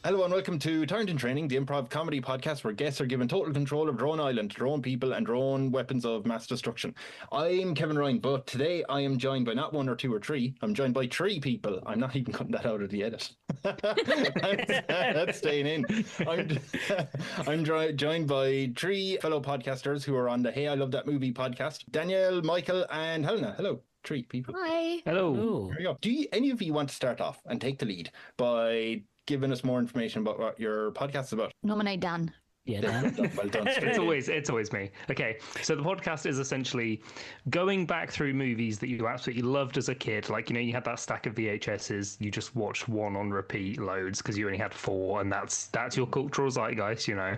Hello and welcome to Tyrant In Training, the improv comedy podcast where guests are given total control of their own island, their own people and their own weapons of mass destruction. I'm Kevin Ryan, but today I am joined by not one or two or three. I'm joined by three people. I'm not even cutting that out of the edit. That's staying in. I'm joined by three fellow podcasters who are on the Hey I Love That Movie podcast. Danielle, Mickael and Helena. Hello. Three people. Hi. Hello. There you go. Do any of you want to start off and take the lead by giving us more information about what your podcast is about? Nominate Dan. Yeah, Dan. Well done. It's always me. Okay, so the podcast is essentially going back through movies that you absolutely loved as a kid. Like, you know, you had that stack of VHSs, you just watched one on repeat loads because you only had four, and that's your cultural zeitgeist, you know.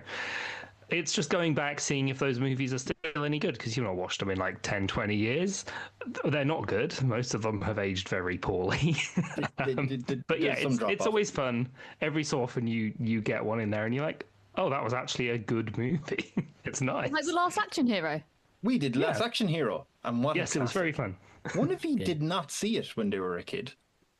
It's just going back, seeing if those movies are still any good, because you've not watched them in like 10, 20 years. They're not good. Most of them have aged very poorly. But yeah, it's always fun. Every so often you get one in there and you're like, oh, that was actually a good movie. It's nice. Like The Last Action Hero. We did Last Action Hero. And what yes, it was very fun. One of you did not see it when they were a kid.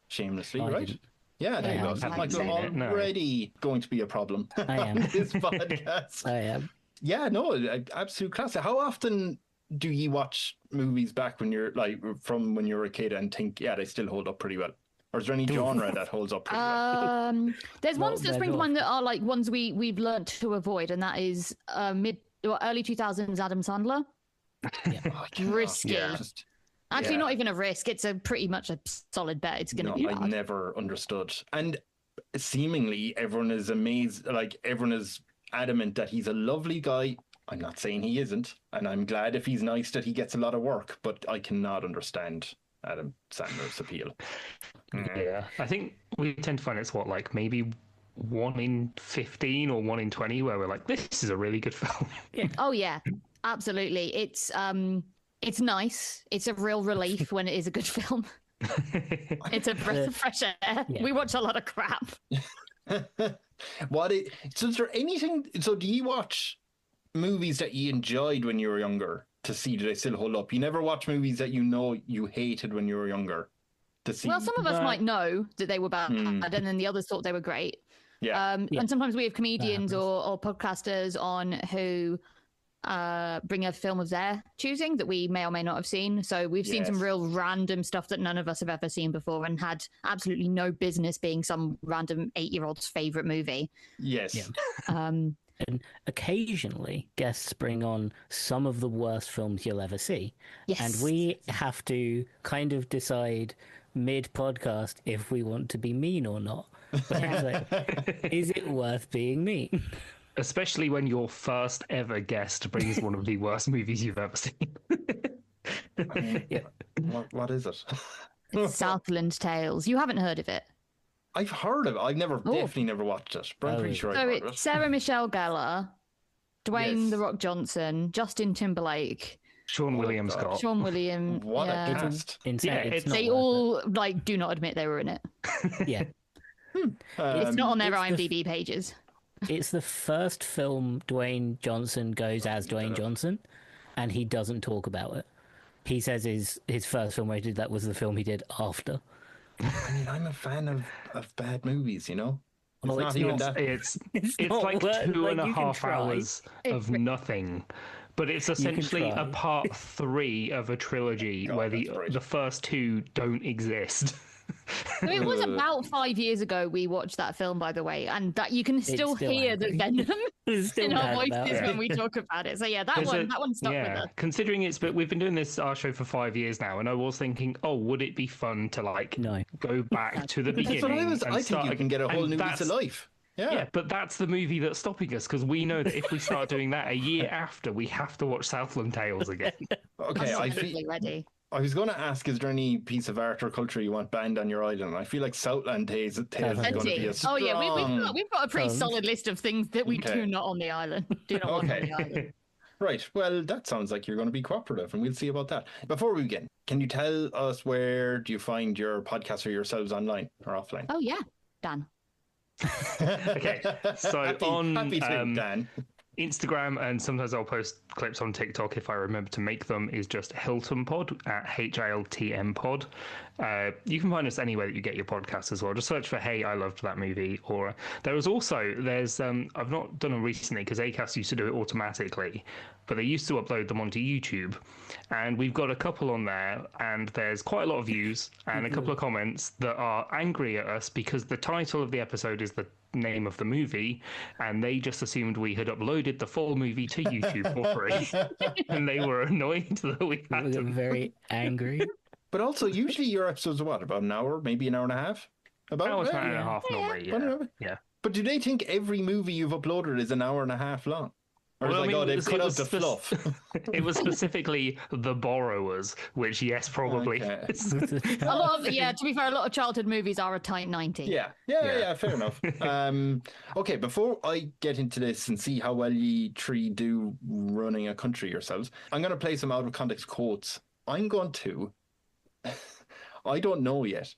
Shamelessly, right? Didn't. Yeah, there you go. It's like already going to be a problem I am. on this podcast. I am. Yeah, no, absolute classic. How often do you watch movies back when you're like from when you were a kid and think, yeah, they still hold up pretty well? Or is there any genre that holds up pretty well? There's ones that spring to mind that are like ones we've learnt to avoid, and that is early 2000s Adam Sandler. Risky. Yeah. Actually, not even a risk. It's a pretty much a solid bet. It's going to be bad. I never understood. And seemingly everyone is amazed, like everyone is adamant that he's a lovely guy. I'm not saying he isn't. And I'm glad if he's nice that he gets a lot of work, but I cannot understand Adam Sandler's appeal. Yeah. I think we tend to find it's like maybe 1 in 15 or 1 in 20 where we're like, this is a really good film. Oh, yeah, absolutely. It's nice. It's a real relief when it is a good film. It's a breath of fresh air. Yeah. We watch a lot of crap. So is there anything... So do you watch movies that you enjoyed when you were younger to see do they still hold up? You never watch movies that you know you hated when you were younger to see... Well, some of us might know that they were bad, and then the others thought they were great. Yeah. And sometimes we have comedians or podcasters on who... bring a film of their choosing that we may or may not have seen. So we've seen some real random stuff that none of us have ever seen before and had absolutely no business being some random 8-year-old's favourite movie. Yes. Yeah. And occasionally guests bring on some of the worst films you'll ever see. Yes. And we have to kind of decide mid-podcast if we want to be mean or not. Is it worth being mean? Especially when your first ever guest brings one of the worst movies you've ever seen. What is it? It's Southland Tales. You haven't heard of it? I've heard of it. I've definitely never watched it, but I'm pretty sure I've heard of it. Sarah Michelle Gellar, Dwayne The Rock Johnson, Justin Timberlake, Sean William Scott. Sean William. What a cast. They all do not admit they were in it. Yeah. It's not on their IMDb pages. It's the first film Dwayne Johnson goes as Dwayne Johnson, and he doesn't talk about it. He says his first film where he did that was the film he did after. I mean, I'm a fan of bad movies, you know? It's like 2.5 hours of nothing. But it's essentially a part 3 of a trilogy where the first 2 don't exist. So it was about 5 years ago we watched that film, by the way, and that you can still hear the venom in our voices when we talk about it. So yeah, that one stuck with us. Considering but we've been doing our show for 5 years now, and I was thinking, would it be fun to go back to the beginning? That's what I think you can get a whole new lease of life. Yeah, but that's the movie that's stopping us, because we know that if we start doing that a year after, we have to watch Southland Tales again. Okay, I'm ready. I was going to ask, is there any piece of art or culture you want banned on your island? I feel like Southland Tales is going to be a strong... Oh yeah, we've got a pretty solid list of things that we do not on the island. Do not want on the island. Right, well, that sounds like you're going to be cooperative, and we'll see about that. Before we begin, can you tell us where do you find your podcast or yourselves online or offline? Oh yeah, Dan. Okay, so happy to, Dan. Instagram, and sometimes I'll post clips on TikTok if I remember to make them, is just Hilton Pod at HILTM Pod. You can find us anywhere that you get your podcasts as well. Just search for Hey, I Loved That Movie. Or there's I've not done them recently because Acast used to do it automatically, but they used to upload them onto YouTube. And we've got a couple on there, and there's quite a lot of views and a couple of comments that are angry at us because the title of the episode is the name of the movie, and they just assumed we had uploaded the full movie to YouTube for free, and they were annoyed that we had them. Very angry. But also, usually your episodes are what, about an hour, maybe an hour and a half? About an hour and a half normally, yeah. But do they think every movie you've uploaded is an hour and a half long? Or they've cut out the fluff. It was specifically The Borrowers, which, yes, probably. Okay. To be fair, a lot of childhood movies are a tight 90. Yeah, fair enough. Okay, before I get into this and see how well ye three do running a country yourselves, I'm going to play some out of context quotes. I'm going to, I don't know yet,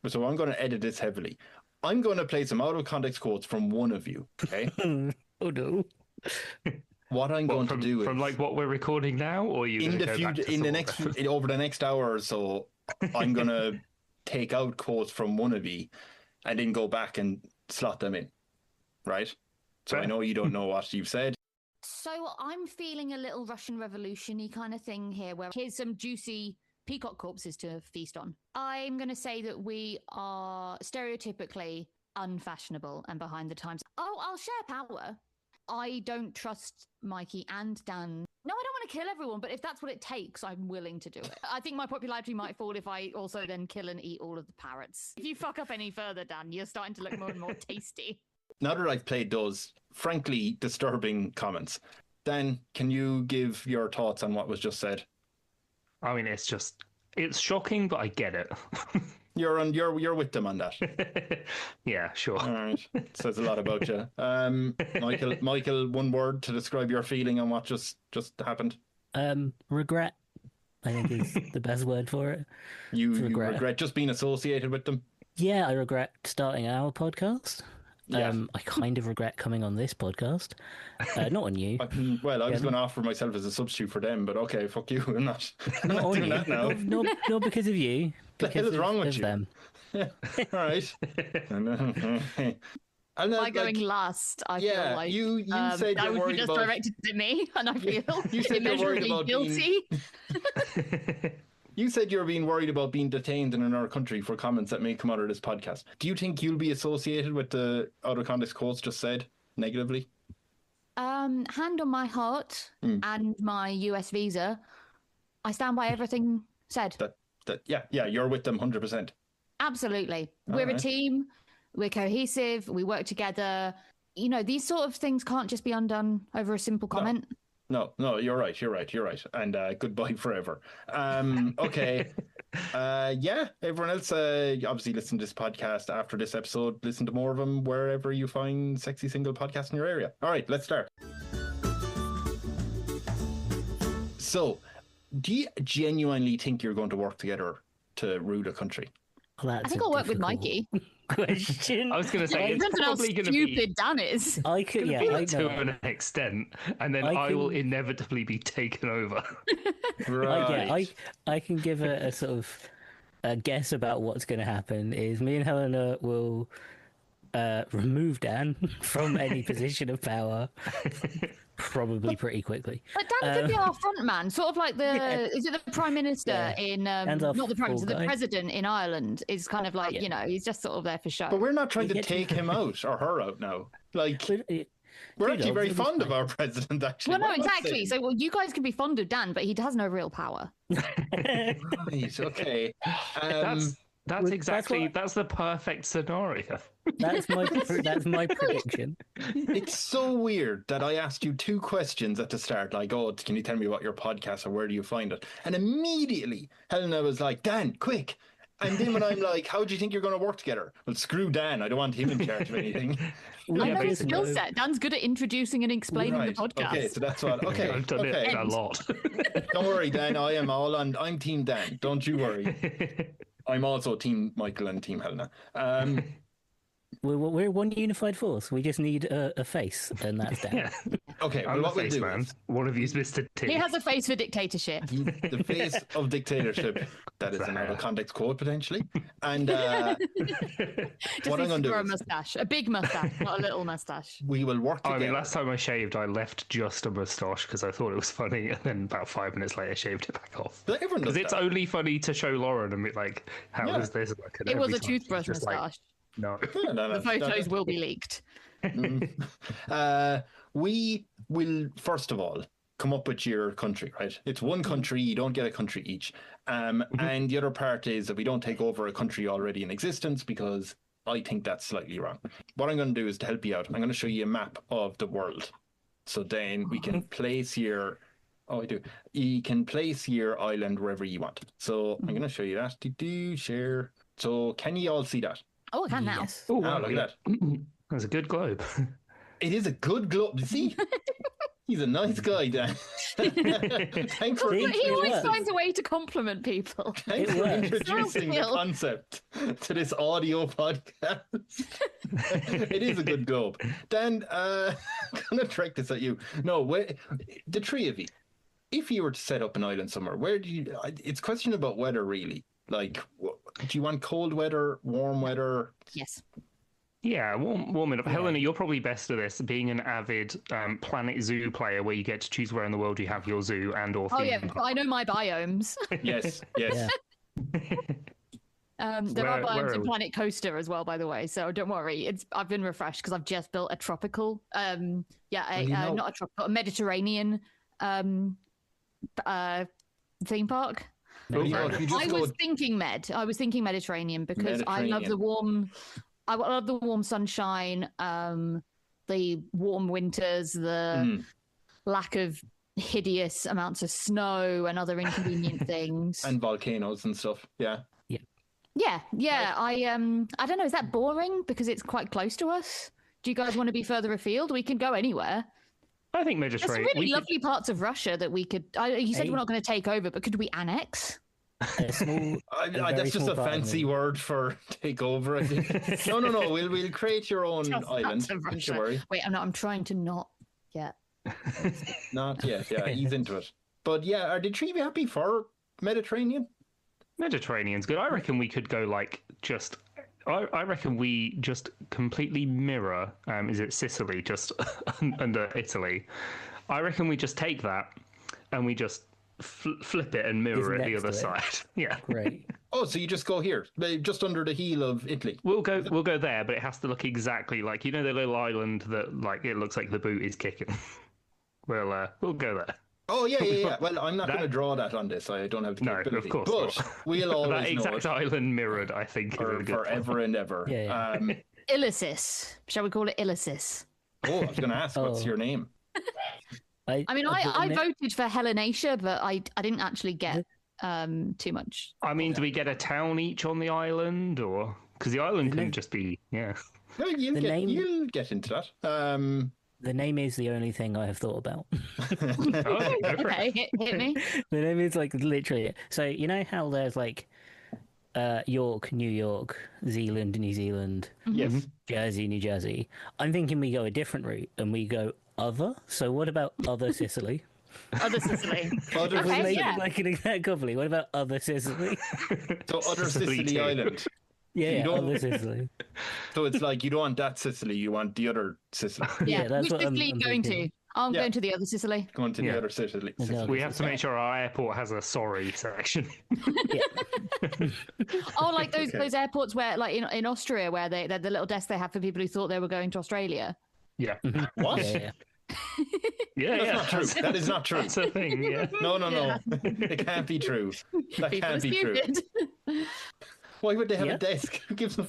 so I'm going to edit this heavily. I'm going to play some out of context quotes from one of you, okay? Oh no. What I'm going to do from like what we're recording now, or you over the next hour or so, I'm going to take out quotes from one of you and then go back and slot them in, right? So I know you don't know what you've said. So I'm feeling a little Russian Revolution-y kind of thing here, where here's some juicy peacock corpses to feast on. I'm going to say that we are stereotypically unfashionable and behind the times. Oh, I'll share power. I don't trust Mikey and Dan. No, I don't want to kill everyone, but if that's what it takes, I'm willing to do it. I think my popularity might fall if I also then kill and eat all of the parrots. If you fuck up any further, Dan, you're starting to look more and more tasty. Now that I've played those frankly disturbing comments, Dan, can you give your thoughts on what was just said? I mean, it's shocking, but I get it. You're with them on that. Yeah, sure. All right. Says a lot about you. Mickael, one word to describe your feeling on what just happened. Regret, I think, is the best word for it. You regret just being associated with them? Yeah, I regret starting our podcast. Yeah. I kind of regret coming on this podcast. Not on you. I was going to offer myself as a substitute for them, but okay, fuck you. I'm not doing that now. Not because of you. What the hell is wrong with you? Them. Yeah. All right. Am I going last? I feel like you said you're worried just about... directed at me, and I feel you said you're worried about guilty. You said you're being worried about being detained in another country for comments that may come out of this podcast. Do you think you'll be associated with the out of context quotes just said negatively? Hand on my heart and my US visa, I stand by everything said. You're with them 100%. Absolutely. We're a team. We're cohesive. We work together. You know, these sort of things can't just be undone over a simple comment. No, you're right. And goodbye forever. Okay. Everyone else, obviously listen to this podcast after this episode. Listen to more of them wherever you find Sexy Single Podcast in your area. All right, let's start. So, do you genuinely think you're going to work together to rule a country? Well, I think I'll work with Mikey. Question. I was going to say, it's probably going to be stupid Dan is. I could, to an extent, and then I will inevitably be taken over. Right. I can give a sort of a guess about what's going to happen. Is me and Helena will remove Dan from any position of power. Probably pretty quickly. But Dan could be our front man, sort of like is it the Prime Minister in, not the Prime Minister, the President in Ireland is kind of like, he's just sort of there for show. But we're not trying to take him out or her out now. Like, we're actually very fond of our President, actually. Well, no, exactly. So, you guys can be fond of Dan, but he has no real power. Right, okay. That's the perfect scenario. That's my prediction. It's so weird that I asked you two questions at the start, like, "Oh, can you tell me about your podcast or where do you find it?" And immediately Helena was like, "Dan, quick!" And then when I'm like, "How do you think you're going to work together?" Well, screw Dan. I don't want him in charge of anything. I know his skill set. Dan's good at introducing and explaining the podcast. Okay, so that's what. Okay, I've done it a lot. Don't worry, Dan. I'm Team Dan. Don't you worry. I'm also Team Mickael and Team Helena. We're one unified force. We just need a face, and that's Dan. Okay, well, I'm the what we'll face do man. is One of you's Mr. T. He has a face for dictatorship. the face of dictatorship. That is another context quote potentially. And Just what I'm needs going to to grow do a is mustache, a big mustache, not a little mustache. we will work I together. mean, last time I shaved, I left just a moustache because I thought it was funny, and then about 5 minutes later, shaved it back off. But everyone does Because it's that. only funny to show Lauren and be like, "How Yeah. is this?" Like, and It was every a time she's toothbrush just like, moustache. no. No, The photos will be leaked. We will first of all come up with your country, right? It's one country, you don't get a country each. And the other part is that we don't take over a country already in existence, because I think that's slightly wrong. What I'm going to do is, to help you out, I'm going to show you a map of the world. So then we can place your... Oh, I do. You can place your island wherever you want. So I'm going to show you that. Share. So can you all see that? Oh, I can now. Yes. Oh, Ah, wow, look at that. That's a good globe. It is a good globe. See? He's a nice guy, Dan. Thanks for See? He always works. finds a way to compliment people. Thanks It for works. introducing the Real skill. concept to this audio podcast. It is a good globe. Dan, I'm going to direct this at you. No, the three of you, if you were to set up an island somewhere, where do you... It's a question about weather, really. Like, do you want cold weather, warm weather? Yes. Yeah, warm it up. Helena, you're probably best at this, being an avid Planet Zoo player, where you get to choose where in the world you have your zoo and or Oh theme yeah, park. I know my biomes. Yes. Yeah. There Where are are biomes in we? Planet Coaster as well, by the way. So don't worry, I've been refreshed because I've just built a tropical, not a tropical, a Mediterranean theme park. Well, you know, if you just I go... was thinking Mediterranean because I love the warm. I love the warm sunshine, the warm winters, the lack of hideous amounts of snow and other inconvenient things. And volcanoes and stuff. Yeah. Yeah. I don't know. Is that boring because it's quite close to us? Do you guys want to be further afield? We can go anywhere. I think There's some Mediterranean. really lovely parts of Russia that we could. You said we're not going to take over, but could we annex? A small, That's just a fancy word for take over, I think. No. We'll create your own island. Don't you worry. Wait, I'm trying to not yet. Not yet. Yeah, ease into it. But yeah, are the three happy for Mediterranean? Mediterranean's good. I reckon we could go like just. I reckon we just completely mirror. Is it Sicily just under Italy? I reckon we just take that and we just flip it and mirror it the next other to it. side. Yeah. Great. Oh, so you just go here, just under the heel of Italy. We'll go there, but it has to look exactly like the little island that like it looks like the boot is kicking. We'll go there. Oh yeah. Well, I'm not going to draw that on this. I don't have the No, capability. of course but not. we'll always That know exact it island mirrored, I think, is a good forever and ever. Yeah. Illicis. Shall we call it Illicis? I was going to ask, what's your name? I mean, I voted for Helenatia, but I didn't actually get too much. I mean, do we get a town each on the island, or because the island can just be Well, you'll get into that. The name is the only thing I have thought about. Okay, hit me. The name is like literally. So you know how there's like York, New York, Zealand, New Zealand, Yes. Jersey, New Jersey. I'm thinking we go a different route and we go other. So what about other Sicily? Other Sicily. Other Okay, Sicily. yeah. Like an exact copy. What about other Sicily? So other Sicily too. Island. Yeah, don't- other Sicily. So it's like you don't want that Sicily, you want the other Sicily. Yeah, that's which what I'm Sicily are you going thinking. to? I'm Yeah. going to the other Sicily. Going to the other Sicily. We have to make sure our airport has a sorry section. Oh, like those airports where, like in Austria, where they're the little desk they have for people who thought they were going to Australia. Yeah. What? Yeah. Yeah, That's not true. That is not true. That's a thing, yeah. No. It can't be true. That People can't are be true. stupid. Why would they have Yeah. a desk? Who gives a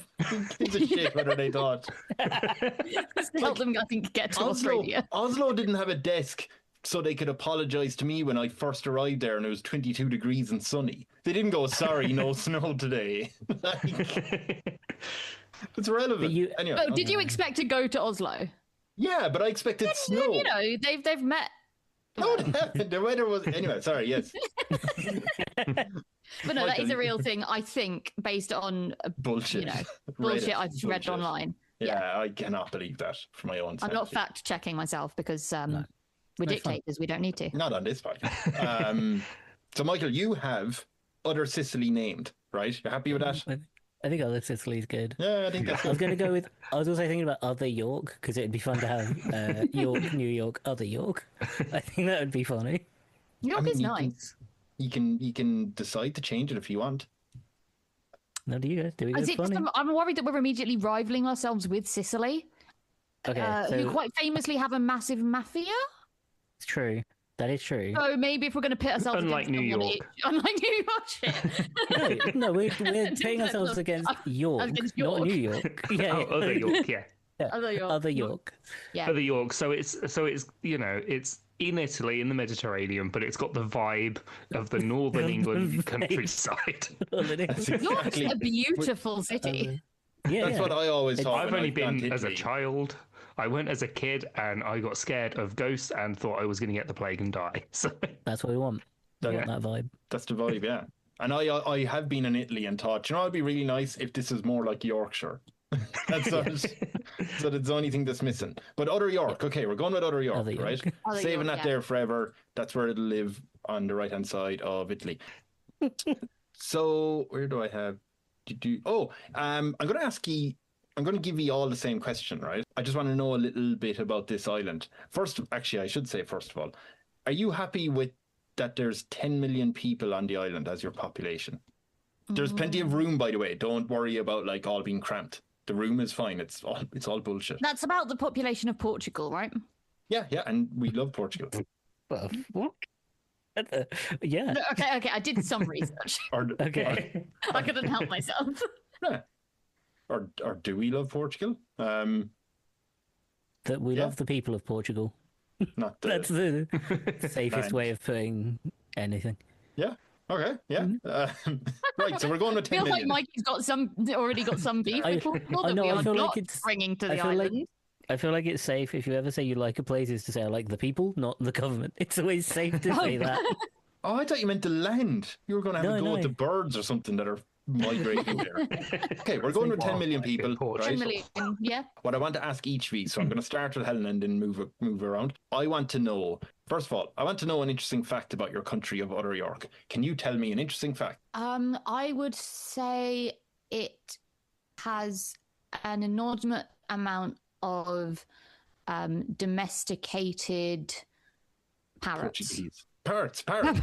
shit whether they thought? Just to help them, I think, get to Australia. Oslo didn't have a desk so they could apologise to me when I first arrived there and it was 22 degrees and sunny. They didn't go, sorry, no snow today. It's relevant. Anyway, Oh, did you expect to go to Oslo? Yeah, but I expected snow. You know, they've met. No, they haven't. The weather was... Anyway, sorry, yes. But no, that is a real thing, I think, based on Bullshit. you know, Reddit bullshit I've read bullshit. online. Yeah, I cannot believe that for my own I'm sanity. not fact checking myself because We're dictators. We don't need to. Not on this podcast. So, Michael, you have Other Sicily named, right? You're happy with that? I think Other Sicily's good. Yeah, I think that's I was going to go with. I was also thinking about Other York because it'd be fun to have York, New York, Other York. I think that would be funny. York is nice. You can decide to change it if you want. No, do you guys? Do we go funny? I'm worried that we're immediately rivaling ourselves with Sicily. Okay, who quite famously have a massive mafia. It's true. That is true. So maybe if we're going to pit ourselves Unlike against New York. unlike New York, shit. No, we're pitting ourselves against York, not New York. Yeah, Other York, yeah. Other York. Other York. Yeah. Other York. So it's it's in Italy in the Mediterranean, but it's got the vibe of the northern England countryside. York's a beautiful city. That's what I always thought. I've only been as a child. I went as a kid and I got scared of ghosts and thought I was going to get the plague and die. So that's what we want. We want that vibe. That's the vibe, yeah. And I have been in Italy and thought, it'd be really nice if this is more like Yorkshire. So that's the only thing that's missing. But Other York, okay, we're going with Other York, right? Saving that there forever. That's where it'll live on the right-hand side of Italy. So where do I have? I'm going to ask you. I'm going to give you all the same question, right? I just want to know a little bit about this island. I should say, first of all, are you happy with that there's 10 million people on the island as your population? There's plenty of room, by the way. Don't worry about all being cramped. The room is fine. It's all bullshit. That's about the population of Portugal, right? Yeah, and we love Portugal. What? Yeah. Okay. I did some research. Okay. I couldn't help myself. Yeah. Or do we love Portugal? That we love the people of Portugal. Not That's the safest way of putting anything. Yeah. Okay. Yeah. Right. So we're going with 10 million. Like Mikey's already got some beef with Portugal that we are not bringing to the island. I feel like it's safe if you ever say you like a place is to say I like the people, not the government. It's always safe to say that. Oh, I thought you meant the land. You were going to have a go at the birds or something that are migrating there. Okay, we're going with 10 million people, right? 10 million, yeah. What I want to ask each of you, so I'm going to start with Helen and then move around. I want to know, first of all, an interesting fact about your country of Other York. Can you tell me an interesting fact? I would say it has an inordinate amount of domesticated parrots. Portuguese. Parrots. Parrots.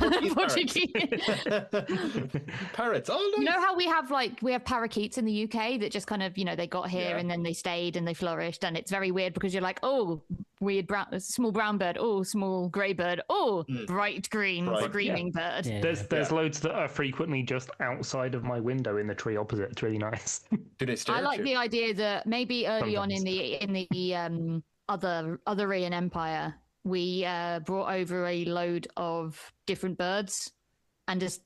Oh, nice. You know how we have parakeets in the UK that just kind of, they got here and then they stayed and they flourished, and it's very weird because you're like, oh, weird small brown bird, oh, small grey bird, oh, bright green screaming bird. Yeah. There's loads that are frequently just outside of my window in the tree opposite. It's really nice. Do they stare? I like the idea that maybe early on in the Otherian Empire, we brought over a load of different birds and just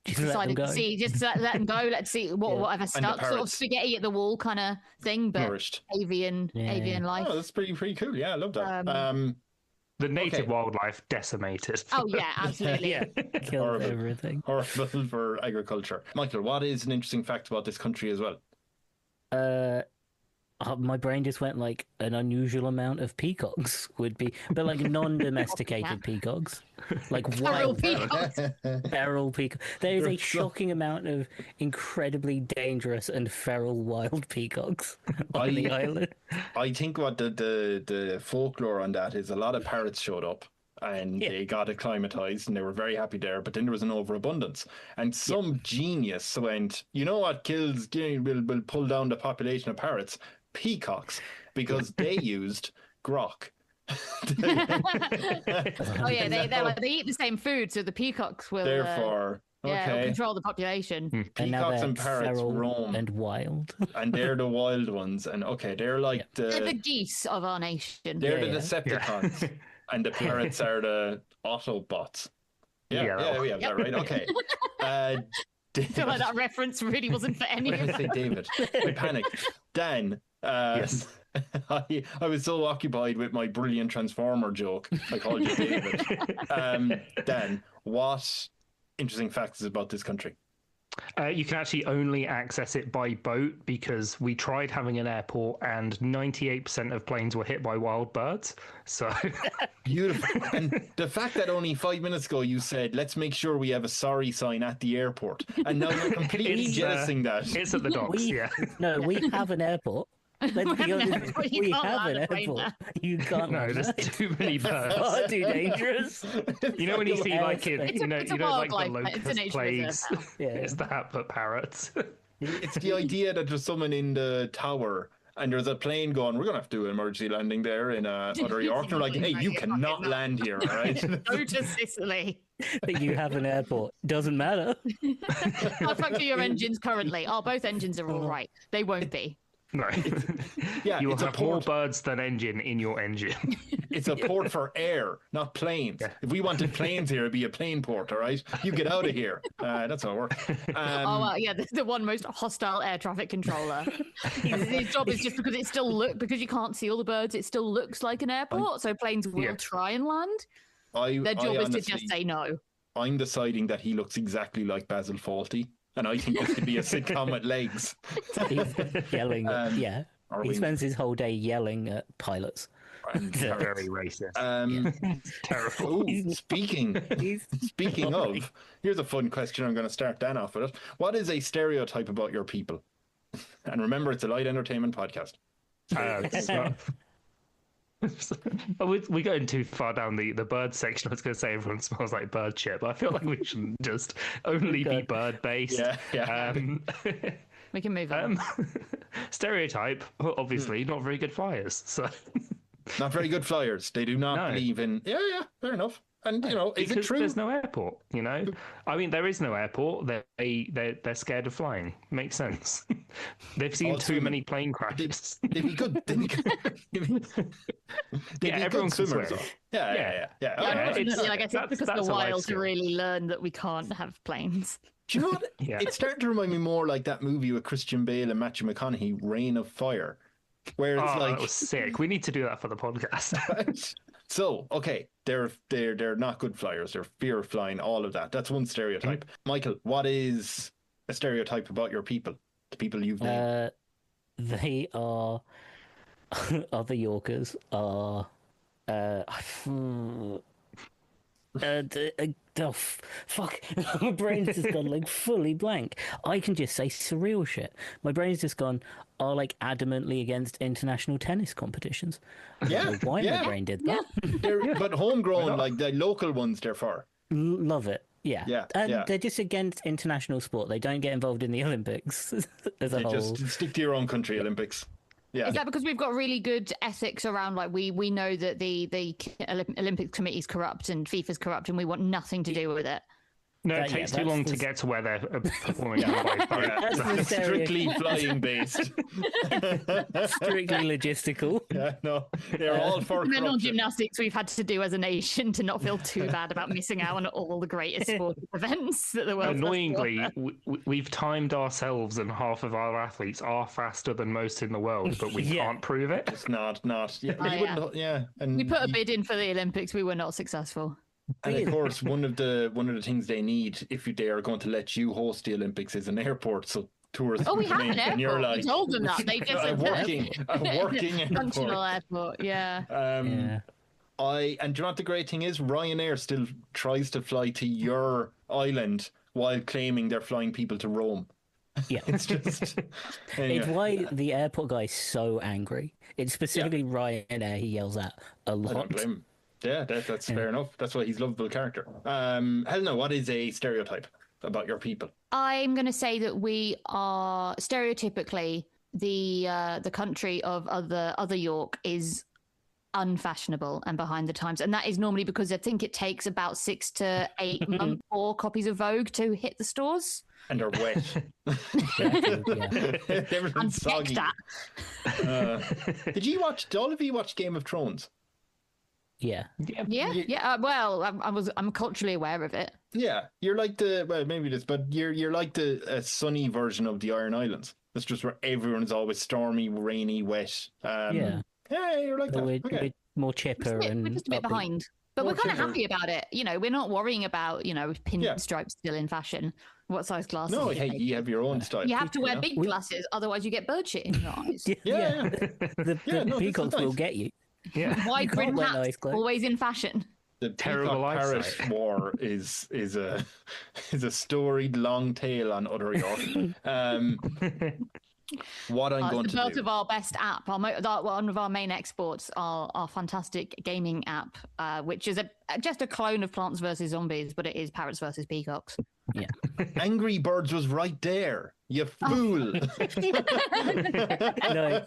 decided to see, just let them go. Let's see whatever stuck, sort of spaghetti at the wall kind of thing, but nourished. avian life. Oh, that's pretty cool. Yeah, I love that. The native wildlife decimated. Oh yeah, absolutely. Killed everything. Horrible for agriculture. Michael, what is an interesting fact about this country as well? My brain just went like an unusual amount of peacocks would be, but like non-domesticated peacocks, like wild peacocks. Feral peacock. There is a shocking amount of incredibly dangerous and feral wild peacocks on the island. I think what the folklore on that is a lot of parrots showed up and they got acclimatized and they were very happy there, but then there was an overabundance and some genius went, you know what will pull down the population of parrots? Peacocks, because they used grok. They eat the same food, so the peacocks will therefore control the population. Peacocks and parrots roam and wild, and they're the wild ones. And they're like they're the geese of our nation. They're the Decepticons, and the parrots are the Autobots. We have that right. Okay. I feel like that reference really wasn't for any of us. Say David. I panicked. Dan. Yes. I was so occupied with my brilliant Transformer joke. I called you David. Dan, what interesting facts is about this country? You can actually only access it by boat because we tried having an airport and 98% of planes were hit by wild birds. So Beautiful. And the fact that only 5 minutes ago you said, let's make sure we have a sorry sign at the airport. And now you're completely jettisoning that. It's at the docks, yeah. No, we have an airport. Let's be honest, we have an airport. You can't. No, there's too many birds. Far too dangerous. You know when you see like It's a like the wildlife, it's a locust nature plagues? reserve Yeah. It's that, but parrots. It's the idea that there's someone in the tower and there's a plane going, we're going to have to do an emergency landing there in Other York. And they're like, hey, you cannot land here, all right? Go to Sicily. But you have an airport. Doesn't matter. I'll factor your engines currently. Oh, both engines are all right. They won't be. No. Yeah, You will it's a have more port. birds than engine in your engine. It's a port for air, not planes. If we wanted planes here, it'd be a plane port, all right? You get out of here. That's how it works. Oh, well, yeah, the one most hostile air traffic controller. His job is just because it still because you can't see all the birds, it still looks like an airport, so planes will try and land. Their job is to just say no. I'm deciding that he looks exactly like Basil Fawlty, and I think this could be a sitcom with legs. He's yelling. He spends his whole day yelling at pilots. Very racist. Terrible. Speaking of, here's a fun question. I'm going to start Dan off with it. What is a stereotype about your people? And remember, it's a light entertainment podcast. We're going too far down the bird section. I was going to say everyone smells like bird shit, but I feel like we shouldn't just only be bird based. Yeah. We can move on. Stereotype, obviously, not very good flyers. So not very good flyers. They do not believe in. Yeah, fair enough. And is it true? There's no airport. I mean, there is no airport. They're scared of flying. Makes sense. They've seen too many plane crashes. They'd be good. Everyone can swim. Yeah. I guess it's because the wild to really learn that we can't have planes. Do you know what? It's starting to remind me more like that movie with Christian Bale and Matthew McConaughey, Reign of Fire, where it's like that was sick. We need to do that for the podcast. So, okay, they're not good flyers. They're fear of flying. All of that. That's one stereotype. Mickael, what is a stereotype about your people? The people you've named. They are other Yorkers are. Fuck! My brain's just gone like fully blank. I can just say surreal shit. My brain's just gone. Are like adamantly against international tennis competitions. I don't know why my brain did that. But homegrown, like the local ones, they're for. Love it. Yeah. And they're just against international sport. They don't get involved in the Olympics as a whole. Just stick to your own country Olympics. Yeah. Is that because we've got really good ethics around, like we know that the Olympics committee is corrupt and FIFA's corrupt and we want nothing to do with it? No, it takes too long to get to where they're performing. That's strictly flying based. Strictly logistical. Yeah, no, they're all for corruption. Mental gymnastics we've had to do as a nation to not feel too bad about missing out on all the greatest sporting events that the world. Annoyingly, we've timed ourselves, and half of our athletes are faster than most in the world, but we can't prove it. It's not. And we put a bid in for the Olympics. We were not successful. And of course, one of the things they need if they are going to let you host the Olympics is an airport. So tourists. Oh, we have an airport. You're like, we told them that. They just a working functional airport. Yeah. And do you know what the great thing is? Ryanair still tries to fly to your island while claiming they're flying people to Rome. Yeah, it's just. Anyway. It's why the airport guy is so angry. It's specifically Ryanair he yells at a lot. I don't blame him. Yeah, that's fair enough. That's why he's a lovable character. Helena, what is a stereotype about your people? I'm going to say that we are stereotypically the country of other York is unfashionable and behind the times, and that is normally because I think it takes about 6 to 8 months for copies of Vogue to hit the stores. And they're wet. Everything's soggy. Did all of you watch Game of Thrones? Yeah. Well, I'm culturally aware of it. Yeah, you're like you're like the sunny version of the Iron Islands. It's just where everyone's always stormy, rainy, wet. Yeah, you're like that. We're more chipper we're just a bit behind. But we're kind of happy about it. We're not worrying about, pinstripes still in fashion. What size glasses? No, hey, you have your own style. You have to wear big glasses, otherwise you get birdshit in your eyes. The peacocks will get you. Yeah. Wide brim hats, always in fashion. The Terrible Peacock Parrot eyesight. War is a storied long tale on Utter York. What I'm going to do. It's of our best app. One of our main exports, our fantastic gaming app, which is just a clone of Plants vs Zombies, but it is Parrots versus Peacocks. Yeah. Angry Birds was right there. You fool. No,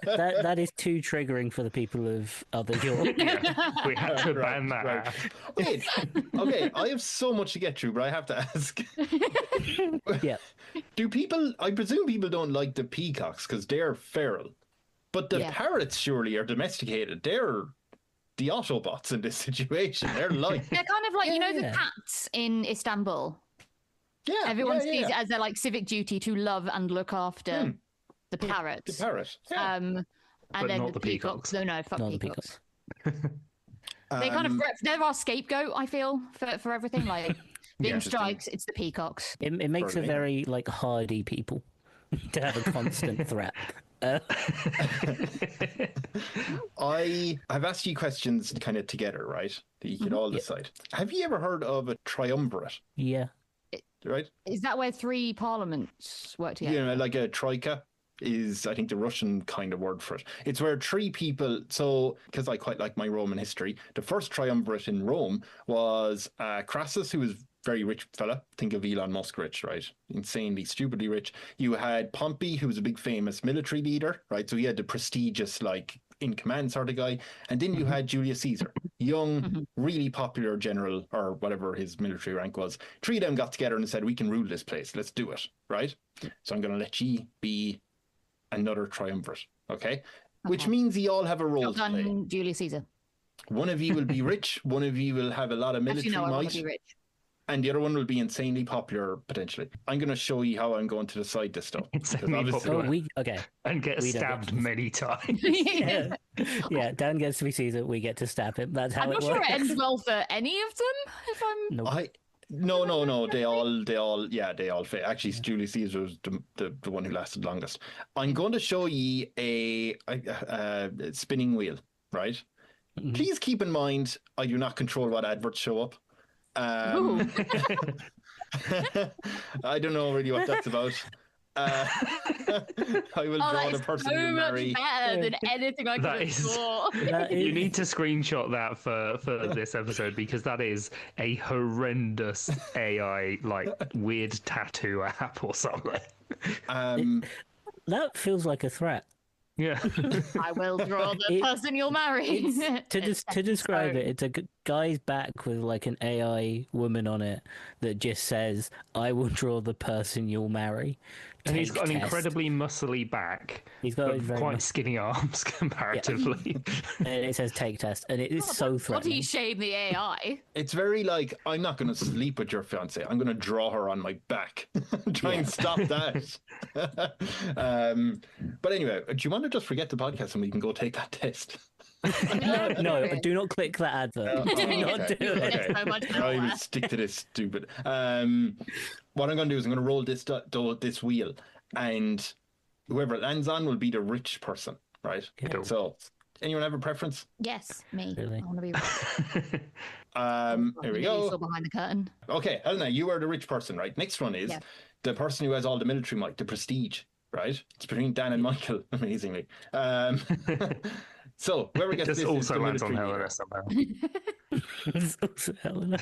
that is too triggering for the people of Other York. Yeah, we have to ban that. Right. Wait, okay, I have so much to get through, but I have to ask. Yeah. I presume people don't like the peacocks because they're feral, but the parrots surely are domesticated. They're the Autobots in this situation. They're like... They're kind of like, the cats in Istanbul. Yeah, everyone sees it as their civic duty to love and look after the parrots. The parrot, and but then not the peacocks. No, fuck peacocks. They they're our scapegoat. I feel for everything. Like being strikes, it's the peacocks. It makes a very hardy people to have a constant threat. I've asked you questions kind of together, right? That you can all decide. Have you ever heard of a triumvirate? Yeah. Right? Is that where 3 parliaments work together? Like a troika is, I think, the Russian kind of word for it. It's where 3 people, so, because I quite like my Roman history, the first triumvirate in Rome was Crassus, who was a very rich fella. Think of Elon Musk rich, right? Insanely, stupidly rich. You had Pompey, who was a big famous military leader, right? So he had the prestigious, in command sort of guy. And then you had Julius Caesar, young, really popular general, or whatever his military rank was. 3 of them got together and said, we can rule this place. Let's do it, right? So I'm going to let you be another triumvirate, okay? Which means you all have a role to play. Julius Caesar. One of you will be rich. One of you will have a lot of military I want might. to be rich. And the other one will be insanely popular, potentially. I'm going to show you how I'm going to decide this stuff. Insanely popular. And get stabbed many times. Yeah, Dan gets to be Caesar, we get to stab him. That's how I'm not works. sure it ends well for any of them, if I'm... No. They all fail. Actually, Julius Caesar was the one who lasted longest. I'm going to show you a spinning wheel, right? Mm-hmm. Please keep in mind, I do not control what adverts show up. I don't know really what that's about. I will draw the person you marry. Better than anything I could have thought. You need to screenshot that for this episode because that is a horrendous AI weird tattoo app or something. That feels like a threat. Yeah. I will draw the person you'll marry. To describe it, it's a guy's back with an AI woman on it that just says, I will draw the person you'll marry. And he's got an incredibly muscly back. He's got quite skinny arms comparatively. Yeah. And it says take test, and it is so threatening. Body shame the AI. It's very I'm not going to sleep with your fiance. I'm going to draw her on my back. Try and stop that. But anyway, do you want to just forget the podcast and we can go take that test? No, do not click that advert. Do not do it. Okay. So much I will stick to this stupid. What I'm going to do is I'm going to roll this wheel, and whoever it lands on will be the rich person, right? Okay. So, anyone have a preference? Yes, me. Really? I want to be rich. Here we go. Still behind the curtain. Okay, Helena, you are the rich person, right? Next one is the person who has all the military might, the prestige, right? It's between Dan and Mickael, amazingly. So whoever gets this also is the lands on military Helena somehow. It's also Helena.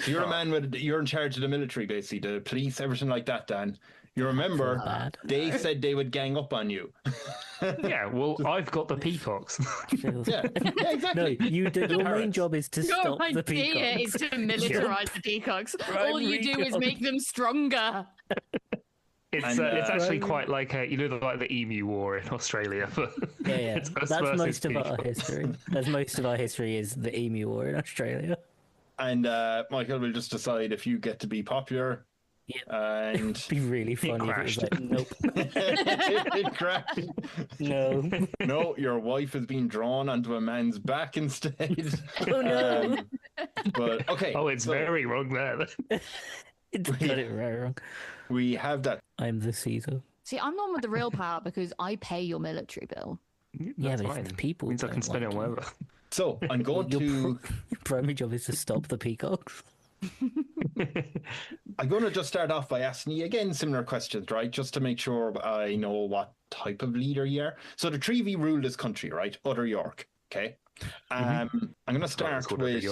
So you're a man you're in charge of the military, basically, the police, everything like that, Dan. You remember they said they would gang up on you. Yeah, well, I've got the peacocks. Yeah, exactly. No, your main job is to stop the Your peacocks. idea is to militarize the peacocks. All you do is make them stronger. It's actually quite like the Emu War in Australia. But Yeah. That's most of our history. That's most of our history is the Emu War in Australia. And Mickael will just decide if you get to be popular. And It'd be really funny if it was like, nope. it crashed. No. No, your wife is being drawn onto a man's back instead. Oh no. But okay. Oh, it's very wrong there. It's got it very wrong. We have that. I'm the Caesar. See, I'm the one with the real power because I pay your military bill. Yeah, That's but fine. if the people Means I don't can spend like it on you. whatever. So I'm going to. Your primary job is to stop the peacocks. I'm going to just start off by asking you again similar questions, right? Just to make sure I know what type of leader you are. So the 3V rule this country, right? Utter York. Okay. I'm going to start with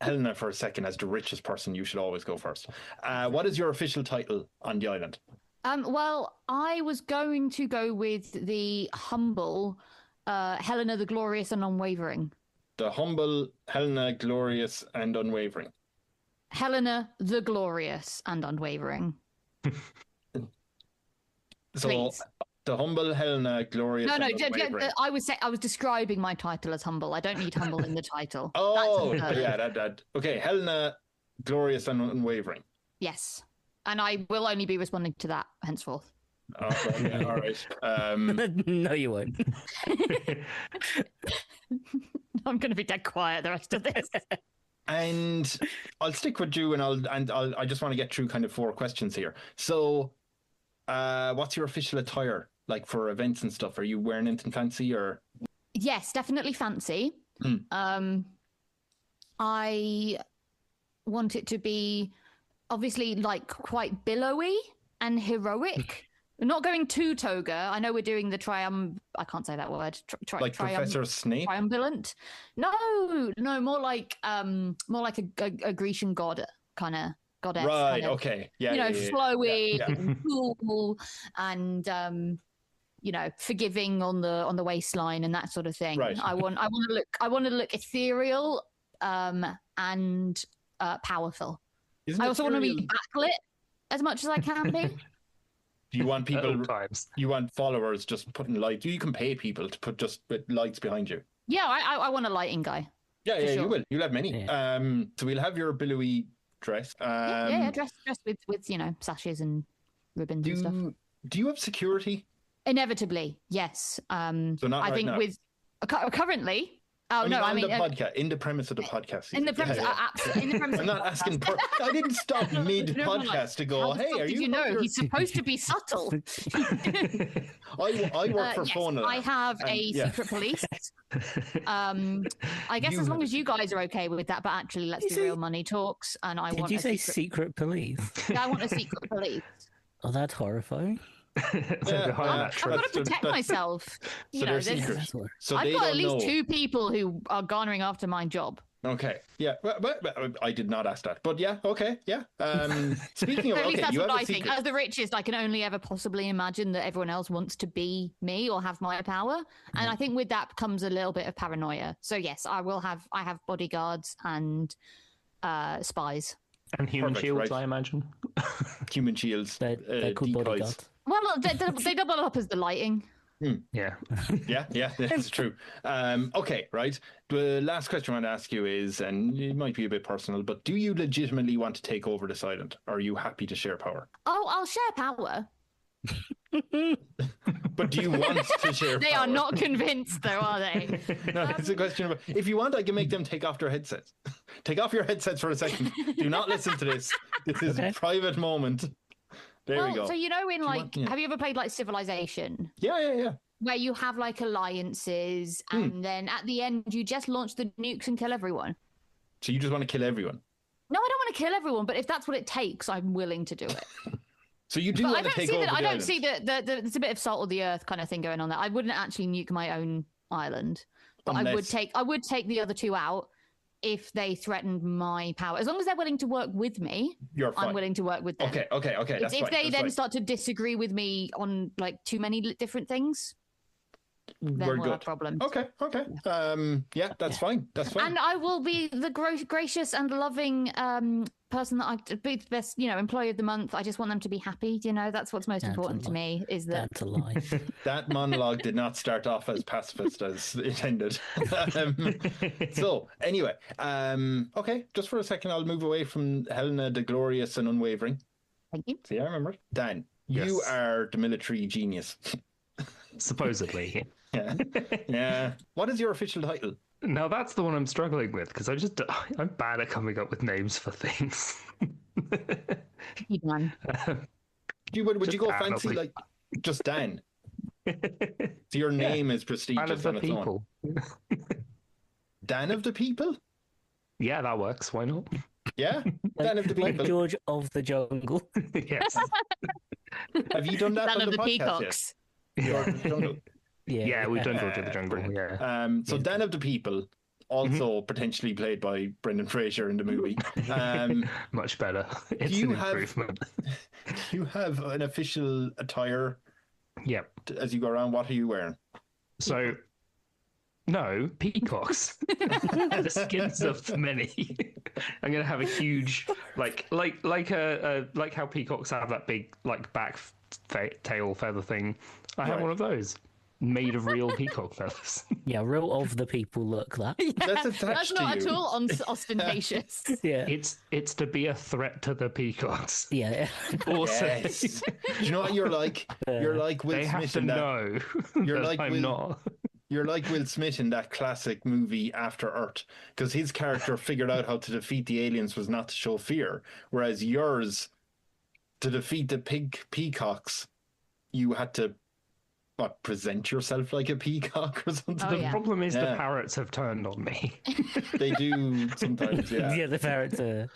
Helena for a second as the richest person. You should always go first. What is your official title on the island? Well, I was going to go with the humble Helena the Glorious and Unwavering. The humble Helena, glorious and unwavering. Helena the Glorious and Unwavering. So Please. the humble Helena, glorious and unwavering. I was describing my title as humble. I don't need humble in the title. Oh, yeah, that. Okay, Helena, glorious and unwavering. Yes. And I will only be responding to that henceforth. Oh, yeah, all right. No, you won't. I'm going to be dead quiet the rest of this. And I'll stick with you, and I just want to get through kind of 4 questions here. So, what's your official attire like for events and stuff? Are you wearing anything fancy or? Yes, definitely fancy. I want it to be obviously like quite billowy and heroic. We're not going too toga. I know we're doing the I can't say that word. Like Professor Snape? Triumbilant? No, more like a Grecian god kind of goddess. Right. Kind of, okay. Yeah. flowy, and cool, and forgiving on the waistline and that sort of thing. Right. I want to look ethereal, and powerful. I also want to be backlit as much as I can be. Do you want people? You want followers just putting lights? You can pay people to put just lights behind you. Yeah, I want a lighting guy. Yeah, sure. you will. You'll have many. Yeah. So we'll have your billowy dress. Dressed with sashes and ribbons and stuff. Do you have security? Inevitably, yes. So not I right think now. with currently. Oh no! I mean, the podcast, in the premise of the podcast. In the premise, absolutely. In the premise. I'm not asking. I didn't stop mid podcast to go. Hey, are you? You know, he's supposed to be subtle. I work for yes, Phone. I have a secret police. I guess as long as you guys are okay with that, but actually, let's do real money talks. And I want. Did you say secret police? Yeah, I want a secret police. Oh, that's horrifying. I've got to protect myself. So they're secret. So I've got at least 2 people who are garnering after my job. Okay. Yeah. But I did not ask that. But yeah. Okay. Yeah. Speaking of, at least okay, that's you what have I a think. secret. As the richest, I can only ever possibly imagine that everyone else wants to be me or have my power. And I think with that comes a little bit of paranoia. So yes, I have bodyguards and spies. And human shields, right. I imagine. Human shields. They're called bodyguards. Well, they double up as the lighting. Yeah. Yeah, that's true. Okay, right. The last question I want to ask you is, and it might be a bit personal, but do you legitimately want to take over this island? Or are you happy to share power? Oh, I'll share power. But do you want to share They power? are not convinced, though, are they? No, it's a question of, if you want, I can make them take off their headsets. Take off your headsets for a second. Do not listen to this. This is a private moment. There we go. So have you ever played like Civilization? Yeah. Where you have like alliances, and then at the end you just launch the nukes and kill everyone. So you just want to kill everyone? No, I don't want to kill everyone, but if that's what it takes, I'm willing to do it. So you do want to take over the island? I don't see that there's a bit of salt of the earth kind of thing going on there. I wouldn't actually nuke my own island, but I would take the other 2 out if they threatened my power. As long as they're willing to work with me, I'm willing to work with them. Okay. If they then start to disagree with me on like too many different things, then we'll have problems. Okay. Yeah, that's fine. That's fine. And I will be the gracious and loving person that I be the best, employee of the month. I just want them to be happy. That's what's most important to me. Is that that's a lie. That monologue did not start off as pacifist as it ended. So anyway, okay. Just for a second, I'll move away from Helena the Glorious and Unwavering. Thank you. See, I remember it. Dan, you Yes. are the military genius. Supposedly. Yeah. Yeah. What is your official title? Now that's the one I'm struggling with because I'm bad at coming up with names for things. You done. Would you go Dan, fancy obviously. like just Dan? So your name is Man prestigious of the on its own. people. Dan of the people? Yeah, that works. Why not? Yeah? Dan of the Like people. George of the Jungle. Yes. Have you done that None on of the podcast Peacocks. yet? George of the Jungle. Yeah, we've done George of the Jungle. Brilliant. Yeah. So Dan of the people, also potentially played by Brendan Fraser in the movie. Much better. It's you an have- improvement. You have an official attire Yep. as you go around. What are you wearing? So, no, peacocks. The skins of many. I'm gonna have a huge, like how peacocks have that big like tail feather thing. I have Right. one of those made of real peacock feathers. Yeah, real of the people look that. That's attached That's not to at you. all ostentatious. Yeah. It's to be a threat to the peacocks. Yeah. Also, Yes. Do you know what you're like? You're like Will they have Smith to in that. know You're that like I'm Will- not. You're like Will Smith in that classic movie After Earth, because his character figured out how to defeat the aliens was not to show fear, whereas yours, to defeat the peacocks, you had to present yourself like a peacock or something. Oh, The yeah. problem is the Yeah. parrots have turned on me. They do sometimes, yeah. Yeah, the ferrets are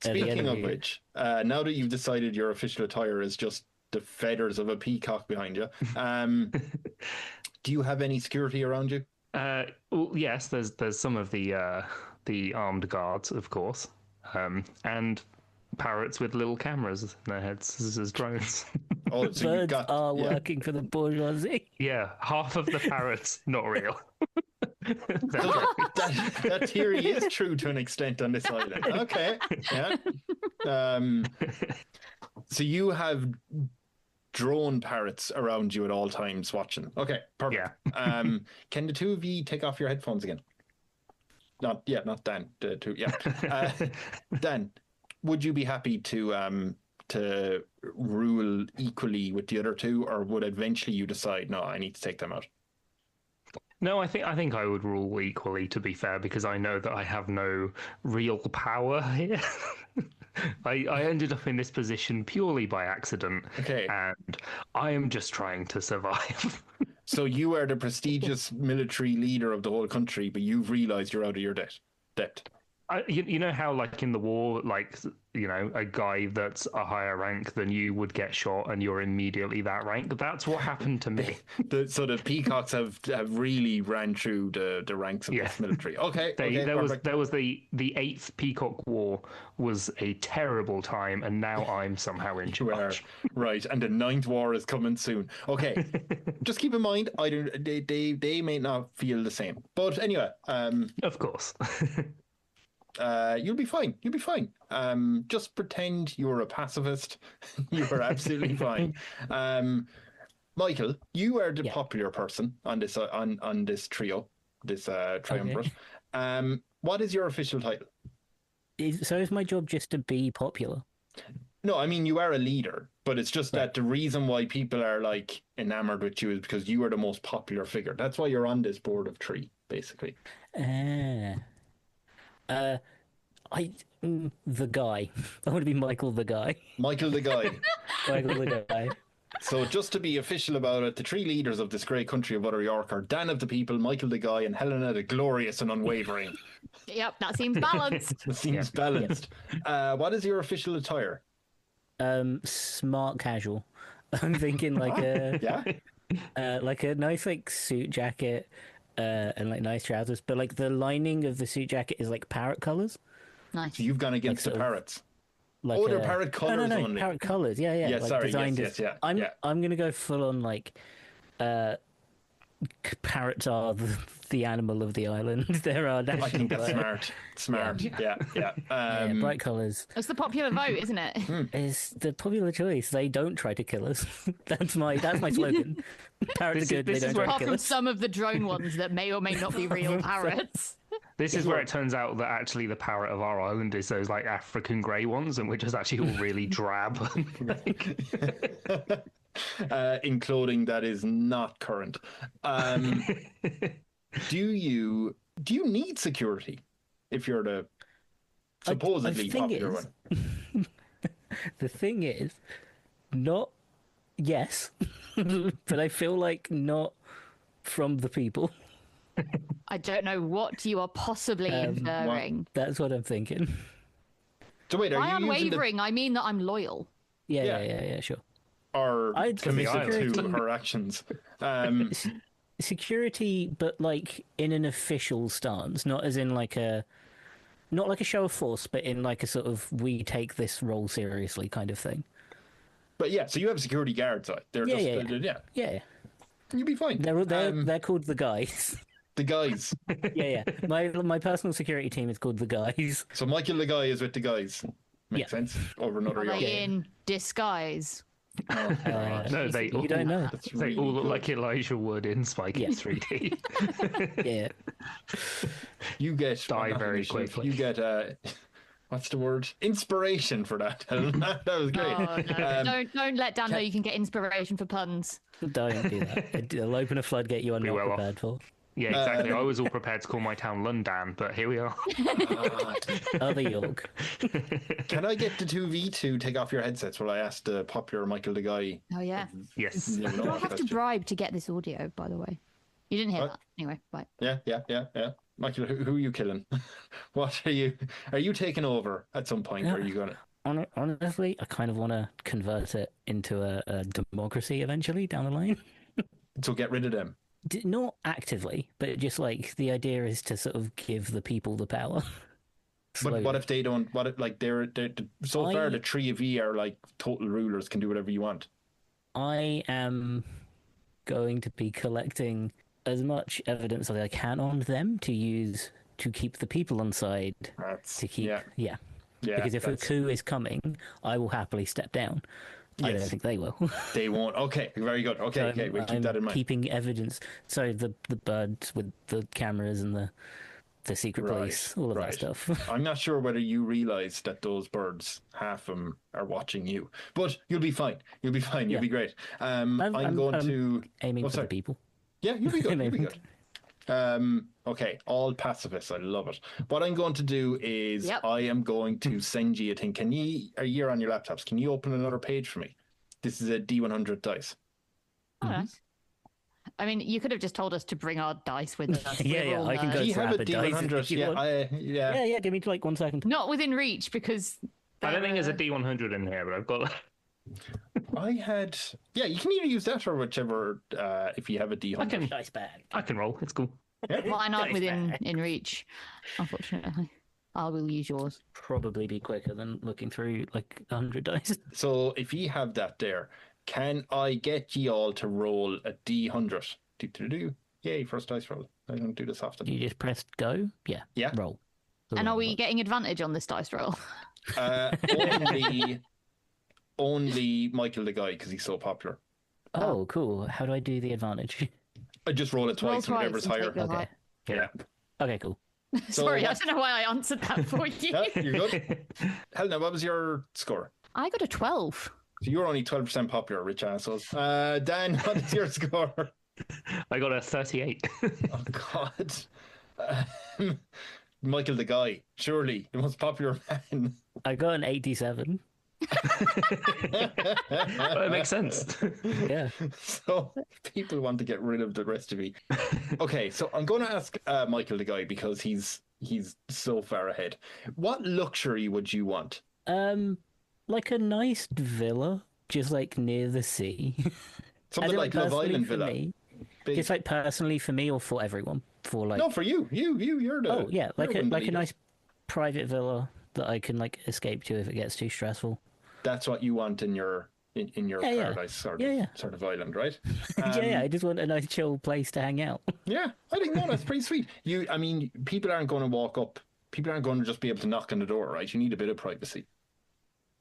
the Speaking of enemy. which, now that you've decided your official attire is just the feathers of a peacock behind you, do you have any security around you? Well, yes, there's some of the armed guards, of course, and parrots with little cameras in their heads as drones. Oh, so you've Birds got are working for the bourgeoisie. Yeah, half of the parrots not real. They're So drones. that theory is true to an extent on this island. Okay, yeah. So you have drone parrots around you at all times watching. Okay, perfect. Yeah. Can the two of you take off your headphones again? Not Dan. The two, yeah. Dan, would you be happy to rule equally with the other two, or would eventually you decide, no, I need to take them out? No, I think I would rule equally, to be fair, because I know that I have no real power here. I ended up in this position purely by accident, Okay. and I am just trying to survive. So you are the prestigious military leader of the whole country, but you've realized you're out of your depth. You know how, like, in the war, like, you know, a guy that's a higher rank than you would get shot and you're immediately that rank? That's what happened to me. So the peacocks have really ran through the ranks of Yeah. this military. Okay, There perfect. was the 8th Peacock War was a terrible time, and now I'm somehow in You are charge. right, and the 9th war is coming soon. Okay, just keep in mind, they may not feel the same, but anyway, Of course. you'll be fine. You'll be fine. Just pretend you're a pacifist. You are absolutely fine. Mickael, you are the Yeah. popular person on this on this trio, this triumvirate. What is your official title? So is my job just to be popular? No, I mean you are a leader, but it's just that the reason why people are like enamored with you is because you are the most popular figure. That's why you're on this board of 3, basically. The guy. I want to be Michael the guy. Mickael the guy. Michael the guy. So just to be official about it, the 3 leaders of this great country of Utter York are Dan of the people, Mickael the guy, and Helena the glorious and unwavering. Yep, that seems balanced. It seems balanced. What is your official attire? Smart casual. I'm thinking like a nice like suit jacket and like nice trousers, but like the lining of the suit jacket is like parrot colors. Nice. So you've gone against the sort of- parrots. Like Oh, they're parrot colours no, only. parrot colors. Yeah, Yeah, like sorry, designed yes, as- yeah, yeah. I'm gonna go full on like parrots are the animal of the island. There are I think that's national smart. Yeah. yeah, bright colors It's the popular vote, isn't it? is the popular choice. They don't try to kill us. That's my slogan. Parrots This are is- good. this They is don't try where- to Apart kill from us. some of the drone ones that may or may not be real parrots. This is where it turns out that actually the parrot of our island is those like African grey ones, and we're just actually all really drab. In clothing that is not current. Do you need security if you're the supposedly popular one? The thing is, not yes, but I feel like not from the people. I don't know what you are possibly inferring. That's what I'm thinking. So wait, By unwavering, I mean that I'm loyal. Yeah, sure. Or committed to her actions. Security, but like in an official stance, not as in like not like a show of force, but in like a sort of we take this role seriously kind of thing. But yeah, so you have security guards, right? They're Yeah. You'll be fine. They're called the guys. The guys. Yeah. My personal security team is called the guys. So Mickael the guy is with the guys. Makes sense. Over another Are year. they in disguise? No, they all, you don't know. They all look like Elijah Wood in Spike in 3D. Yeah. You get die very quickly. You get what's the word? Inspiration for that. That was great. Oh, no. Don't let Dan know you can get inspiration for puns. Don't do that. It'll open a floodgate you are not prepared for. Yeah, exactly. I was all prepared to call my town London, but here we are. Other York. Can I get the 2v2 take off your headsets while I ask the popular Mickael the guy? Oh, yeah. Yes. You don't have to bribe to get this audio, by the way. You didn't hear that. Anyway, bye. Yeah. Mickael, who are you killing? What are you? Are you taking over at some point? Or are you going to? Honestly, I kind of want to convert it into a democracy eventually down the line. So get rid of them. Not actively, but just like the idea is to sort of give the people the power. But what if they don't? What if like they're so far the three of you are like total rulers, can do whatever you want. I am going to be collecting as much evidence as I can on them to use to keep the people on side. Yeah. Because if a coup is coming, I will happily step down. Yes. I don't think they will. They won't. Okay, very good. Okay, we'll keep that in mind. Keeping evidence. So the birds with the cameras and the secret police, all of that stuff. I'm not sure whether you realise that those birds, half of them, are watching you. But you'll be fine. You'll be great. I'm going to aiming for the people. Yeah, you'll be good. You'll be good. Okay, all pacifists. I love it. What I'm going to do is I am going to send you a thing. You're on your laptops. Can you open another page for me? This is a D100 dice. Oh, nice. I mean, you could have just told us to bring our dice with us. I can go grab a D100. Yeah. Give me like 1 second. Not within reach because I don't think there's a D100 in here, but I've got. I had. Yeah, you can either use that or whichever. If you have a D100 dice bag. I can roll. It's cool. Mine aren't within reach, unfortunately. I will use yours. Probably be quicker than looking through like 100 dice. So if you have that there, can I get you all to roll a D100? Yay, first dice roll. I don't do this often. You just press go? Yeah. Roll. And are we getting advantage on this dice roll? Only Mickael the guy, because he's so popular. Oh, cool. How do I do the advantage? I just roll it twice and whatever's higher. Okay. Yeah. Okay, cool. Sorry, I don't know why I answered that for you. You're good. Helena, what was your score? I got a 12. So you're only 12% popular, rich assholes. Dan, what is your score? I got a 38. Oh, God. Mickael the guy, surely the most popular man. I got an 87. Well, it makes sense. Yeah. So people want to get rid of the rest of me. Okay, so I'm going to ask Mickael the guy because he's so far ahead. What luxury would you want? Like a nice villa, just like near the sea. Something like Love Island villa. Just like personally for me or for everyone? For like. No, for you. You're the. Oh yeah, like a nice private villa that I can like escape to if it gets too stressful. That's what you want in your paradise sort of island, right? I just want a nice chill place to hang out. Yeah, I think that's pretty sweet. People aren't going to walk up. People aren't going to just be able to knock on the door, right? You need a bit of privacy.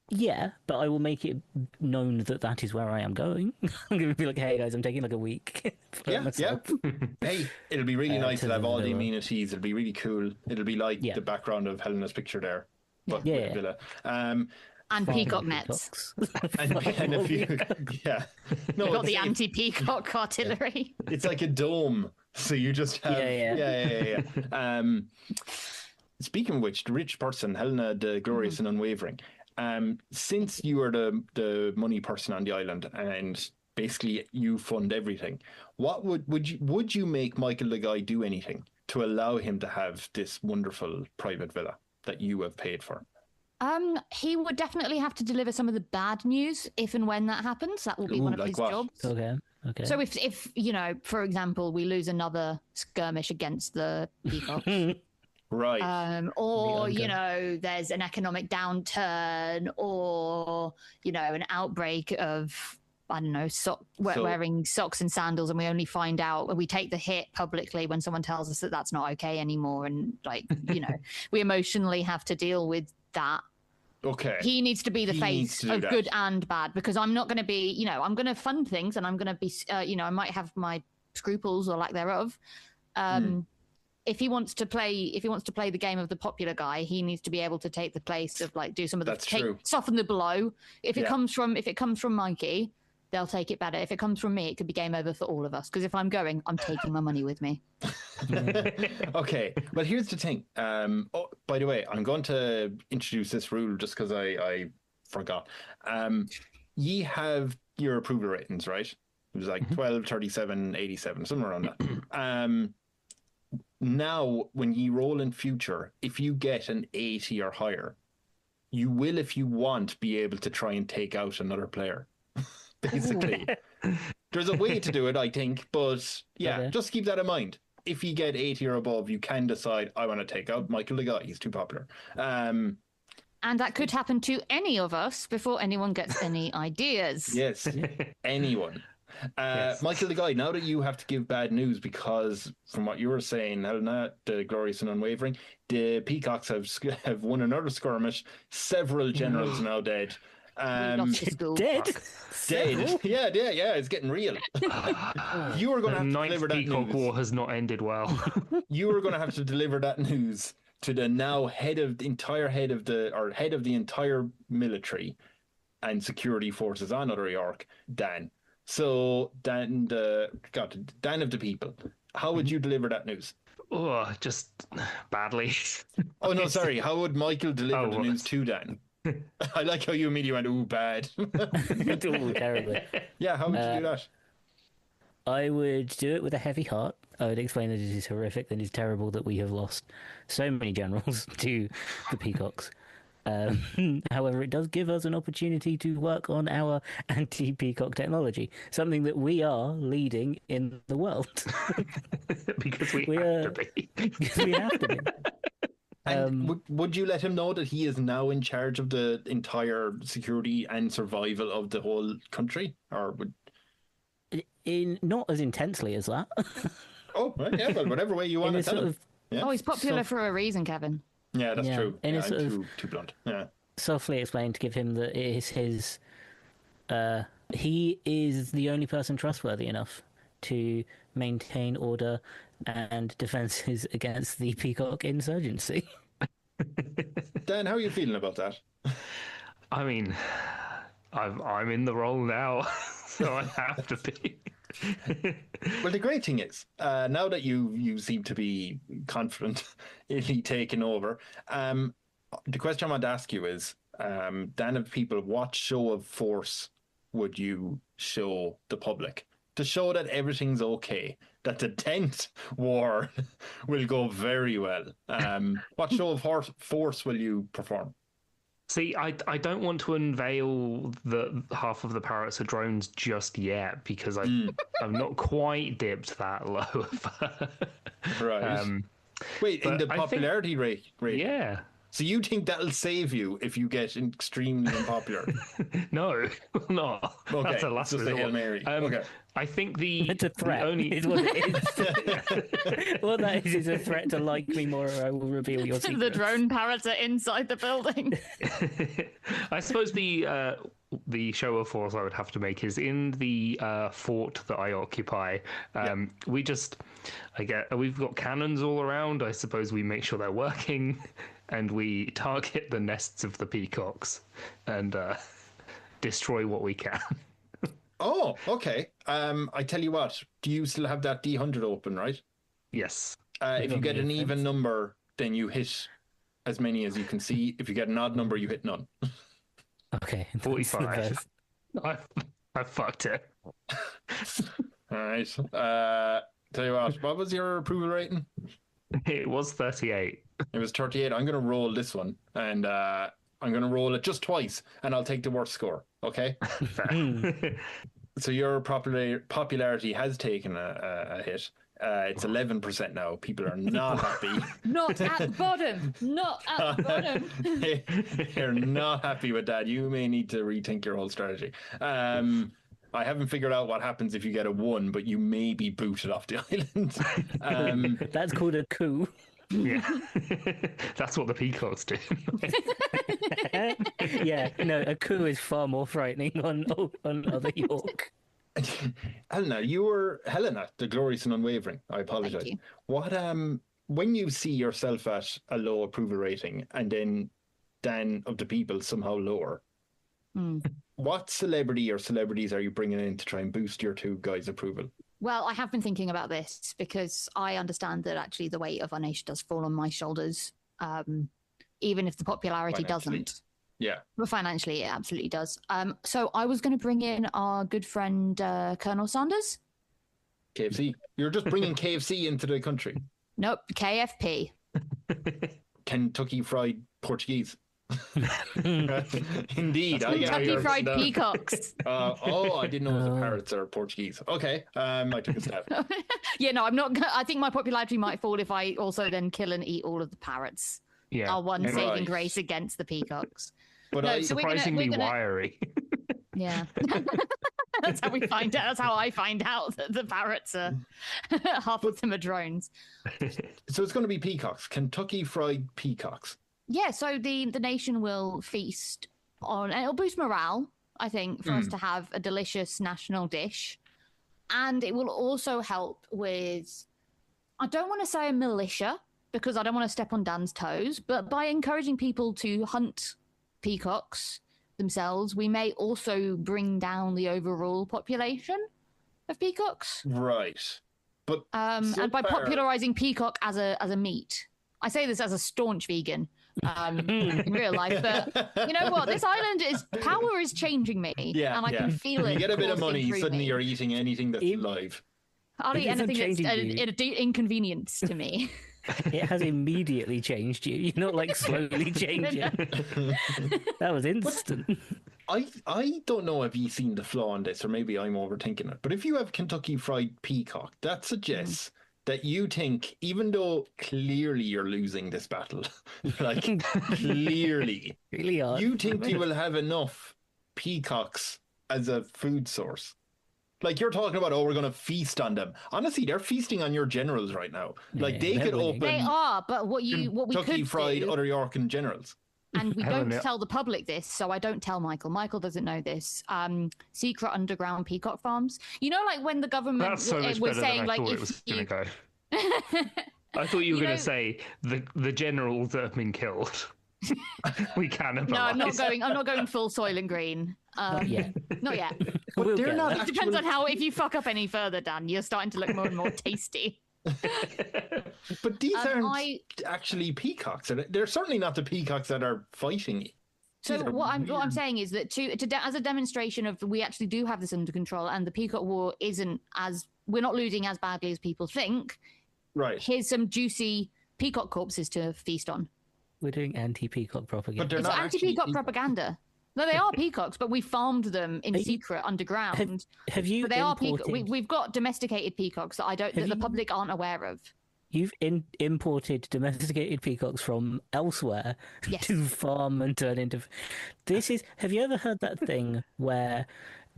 Yeah, but I will make it known that that is where I am going. I'm going to be like, hey guys, I'm taking like a week for myself. Hey, it'll be really nice to have all the villa. amenities. It'll be really cool. It'll be like Yeah. the background of Helena's picture there, but Yeah. with a villa. And peacock nets. And a few, yeah. No, Got the anti-peacock artillery. It's like a dome, so you just have yeah. Speaking of which, the rich person, Helena, the glorious and unwavering. Since you are the money person on the island, and basically you fund everything, what would you make Mickael the guy do anything to allow him to have this wonderful private villa that you have paid for? He would definitely have to deliver some of the bad news if and when that happens. That will be one of his jobs. Okay. So if you know, for example, we lose another skirmish against the Peacock, right? Or you know, there's an economic downturn, or you know, an outbreak of I don't know, wearing socks and sandals, and we only find out when we take the hit publicly when someone tells us that that's not okay anymore, and like you know, we emotionally have to deal with that. Okay. He needs to be the face of good and bad, because I'm not going to be, you know, I'm going to fund things and I'm going to be, you know, I might have my scruples or lack thereof. If he wants to play the game of the popular guy, he needs to be able to take the place of like do some of the soften the blow. If it comes from Mikey, they'll take it better. If it comes from me, it could be game over for all of us. Because if I'm going, I'm taking my money with me. Okay, well, here's the thing. Oh, by the way, I'm going to introduce this rule just because I forgot. Ye have your approval ratings, right? It was like 12, 37, 87, somewhere around that. Now, when ye roll in future, if you get an 80 or higher, you will, if you want, be able to try and take out another player. Basically, there's a way to do it, I think, but yeah, just keep that in mind. If you get 80 or above, you can decide, I want to take out Mickael the guy, he's too popular. And that could happen to any of us before anyone gets any ideas. Yes, anyone. Yes. Mickael the guy, now that you have to give bad news, because from what you were saying, Helena, the glorious and unwavering, the Peacocks have won another skirmish, several generals now dead. Dead? Yeah, it's getting real. You are going to have to deliver that Peacock news. War has not ended well. You are going to have to deliver that news to the now head of the entire military and security forces on Other York, Dan. So Dan of the people, how would you deliver that news? Oh, just badly. Oh no, sorry. How would Mickael deliver the news to Dan? I like how you immediately went, ooh, bad. Ooh, terribly. Yeah, how would you do that? I would do it with a heavy heart. I would explain that it is horrific, that it is terrible that we have lost so many generals to the Peacocks. However, it does give us an opportunity to work on our anti-peacock technology, something that we are leading in the world. Because we have to be. Because we have to be. And would you let him know that he is now in charge of the entire security and survival of the whole country? Or would... Not as intensely as that. Oh, right, yeah, well, whatever way you want to tell him. Yeah. Oh, he's popular for a reason, Kevin. Yeah, that's true. And it's too blunt. Yeah. Softly explained to give him that it is his... he is the only person trustworthy enough to maintain order and defences against the Peacock insurgency. Dan, how are you feeling about that? I mean, I'm in the role now, so I have to be. Well, the great thing is, now that you seem to be confident in he taking over, the question I want to ask you is, Dan of people, what show of force would you show the public to show that everything's okay, that the 10th war will go very well? What show of force will you perform? See, I don't want to unveil the half of the parrots are drones just yet, because I've not quite dipped that low. Right. Wait, in the popularity rate? Yeah. So you think that'll save you if you get extremely unpopular? No, not. Okay, That's a last it's just a resort. Hail Mary. Okay. I think It's a threat. the only Is what it is. What that is a threat to like me more, or I will reveal your secret. The drone parrots are inside the building. I suppose the show of force I would have to make is in the fort that I occupy. We've got cannons all around. I suppose we make sure they're working, and we target the nests of the peacocks and destroy what we can. Oh, okay. I tell you what. Do you still have that D100 open, right? Yes. If you get an even number, then you hit as many as you can see. If you get an odd number, you hit none. Okay, 45. I fucked it. All right. Tell you what was your approval rating? It was 38. It was 38. I'm going to roll this one, and I'm going to roll it just twice, and I'll take the worst score. Okay. So your popularity has taken a hit. It's 11% now. People are not happy. Not at the bottom. Not at the bottom. They're not happy with that. You may need to rethink your whole strategy. I haven't figured out what happens if you get a 1, but you may be booted off the island. That's called a coup. Yeah. That's what the peacocks do. Yeah, no, a coup is far more frightening on other York. Helena, the glorious and unwavering. I apologize. Thank you. What when you see yourself at a low approval rating and then Dan of the people somehow lower, what celebrity or celebrities are you bringing in to try and boost your two guys' approval? Well, I have been thinking about this because I understand that actually the weight of our nation does fall on my shoulders, even if the popularity doesn't. Yeah. But financially, it absolutely does. So I was going to bring in our good friend Colonel Sanders. KFC. You're just bringing KFC into the country. Nope, KFP. Kentucky Fried Portuguese. Indeed. Kentucky Fried Peacocks. I didn't know if the parrots are Portuguese. Okay, I took a step. Yeah, no, I'm not. I think my popularity might fall if I also then kill and eat all of the parrots. Yeah. Our one saving grace against the peacocks. But surprisingly wiry. Yeah. That's how we find out. That's how I find out that the parrots are half of them are drones. So it's going to be peacocks, Kentucky Fried Peacocks. Yeah, so the nation will feast on, and it'll boost morale, I think, for us to have a delicious national dish. And it will also help with, I don't want to say a militia, because I don't want to step on Dan's toes, but by encouraging people to hunt peacocks themselves, we may also bring down the overall population of peacocks. Right. But and by popularizing peacock as a meat. I say this as a staunch vegan. In real life, but you know what? This island power is changing me, and I can feel it. You get a bit of money, suddenly you're eating anything that's live. I'll eat anything that's an inconvenience to me. It has immediately changed you. You're not like slowly changing. That was instant. I don't know if you've seen the flaw in this, or maybe I'm overthinking it. But if you have Kentucky Fried Peacock, that suggests that you think, even though clearly you're losing this battle, like clearly, really hard. You think you will have enough peacocks as a food source. Like you're talking about, we're going to feast on them. Honestly, they're feasting on your generals right now. Like they could open. They are, but what we Kentucky could Fried do, Other Yorkin generals. And we don't tell the public this, so I don't tell Michael. Michael doesn't know this. Secret underground peacock farms. You know, like when the government was saying, like, if it was going to go. I thought you were going to say the generals that have been killed. We cannibalize. No, I'm not going full soil and green. Not yet. But they're not. It depends on how. If you fuck up any further, Dan, you're starting to look more and more tasty. But these aren't actually peacocks. They're certainly not the peacocks that are fighting you. So what I'm saying is that as a demonstration of we actually do have this under control, and the Peacock War we're not losing as badly as people think. Right. Here's some juicy peacock corpses to feast on. We're doing anti-peacock propaganda. But they're it's not anti-peacock propaganda. No, they are peacocks, but we farmed them in secret underground. Have you? But they are peacocks. We've got domesticated peacocks that the public aren't aware of. You've imported domesticated peacocks from elsewhere Yes. to farm and turn into. This is. Have you ever heard that thing where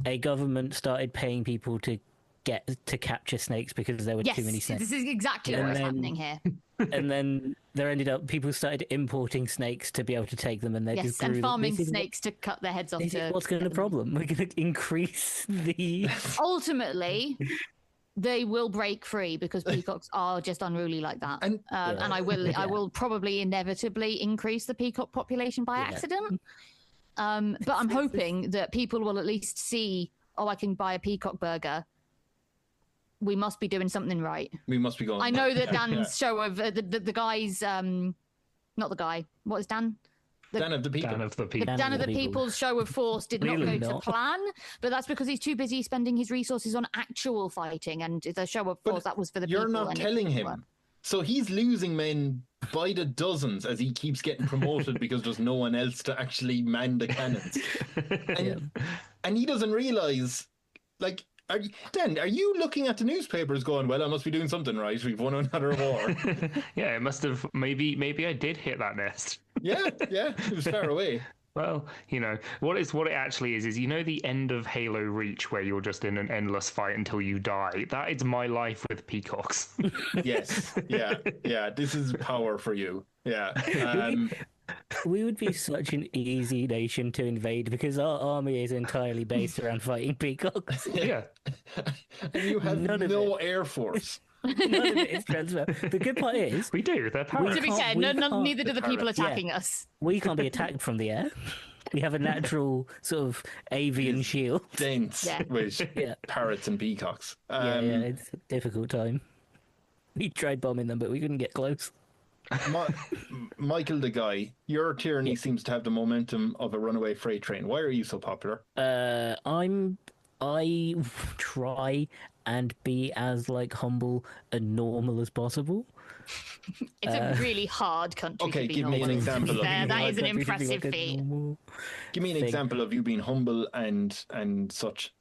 a government started paying people to capture snakes because there were Yes, too many snakes? this is exactly And what's then- happening here. And then people started importing snakes to be able to take them, and they Yes, just grew and them. farming This is snakes to cut their heads off. This is what's going to problem. We're going to increase the. Ultimately, they will break free because peacocks are just unruly like that. And- And I will probably inevitably increase the peacock population by accident. But I'm hoping that people will at least see, oh, I can buy a peacock burger. We must be doing something right. We must be going. I know that Dan's show of the guy's not the guy. What is Dan? Dan of the people. Dan of the people. Dan of the People's show of force did not Really go to not. plan, but that's because he's too busy spending his resources on actual fighting, and the show of force that was for the people. You're not and it telling didn't him. work. So he's losing men by the dozens as he keeps getting promoted because there's no one else to actually man the cannons. And he doesn't realize, like, Dan, are you looking at the newspapers going, well, I must be doing something right. We've won another war. Yeah, it must have. Maybe I did hit that nest. yeah, it was far away. Well, what it actually is the end of Halo Reach where you're just in an endless fight until you die. That is my life with peacocks. Yes, yeah. This is power for you. Yeah. We would be such an easy nation to invade because our army is entirely based around fighting peacocks. Yeah. And you have None of no air force. None of it is transfer. The good part is We do. They're power. To be can't- fair, we can't- neither do the people Parrots, attacking us. we can't be attacked from the air. We have a natural sort of avian shield. Dense Yeah. with Yeah. parrots and peacocks. Yeah, it's a difficult time. We tried bombing them, but we couldn't get close. Mickael the guy, your tyranny seems to have the momentum of a runaway freight train. Why are you so popular? I try and be as humble and normal as possible. It's a really hard country okay, to be give me an normal. example of Fair, you. that is an Country to be impressive a feat. normal Give me an thing. example of you being humble and such.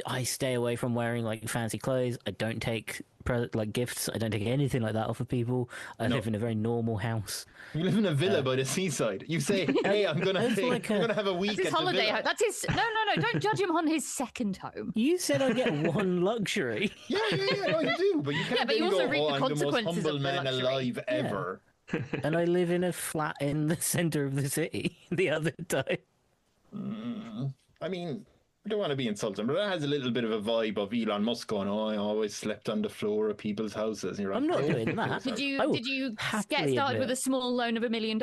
I stay away from wearing fancy clothes. I don't take gifts. I don't take anything like that off of people. I live in a very normal house. You live in a villa by the seaside. You say, "Hey, I'm gonna have a week That's his at holiday the villa." home. That's his. No. Don't judge him on his second home. You said I get one luxury. Yeah, no, you do, but you can't. but you then also go, reap the I'm the most consequences humble of the man luxury." alive ever. And I live in a flat in the center of the city the other time. I mean, I don't want to be insulting, but that has a little bit of a vibe of Elon Musk going, "Oh, I always slept on the floor of people's houses." And you're like, I'm not "Oh, doing that. Did you I will did you get happily started with admit. a small loan of $1 million?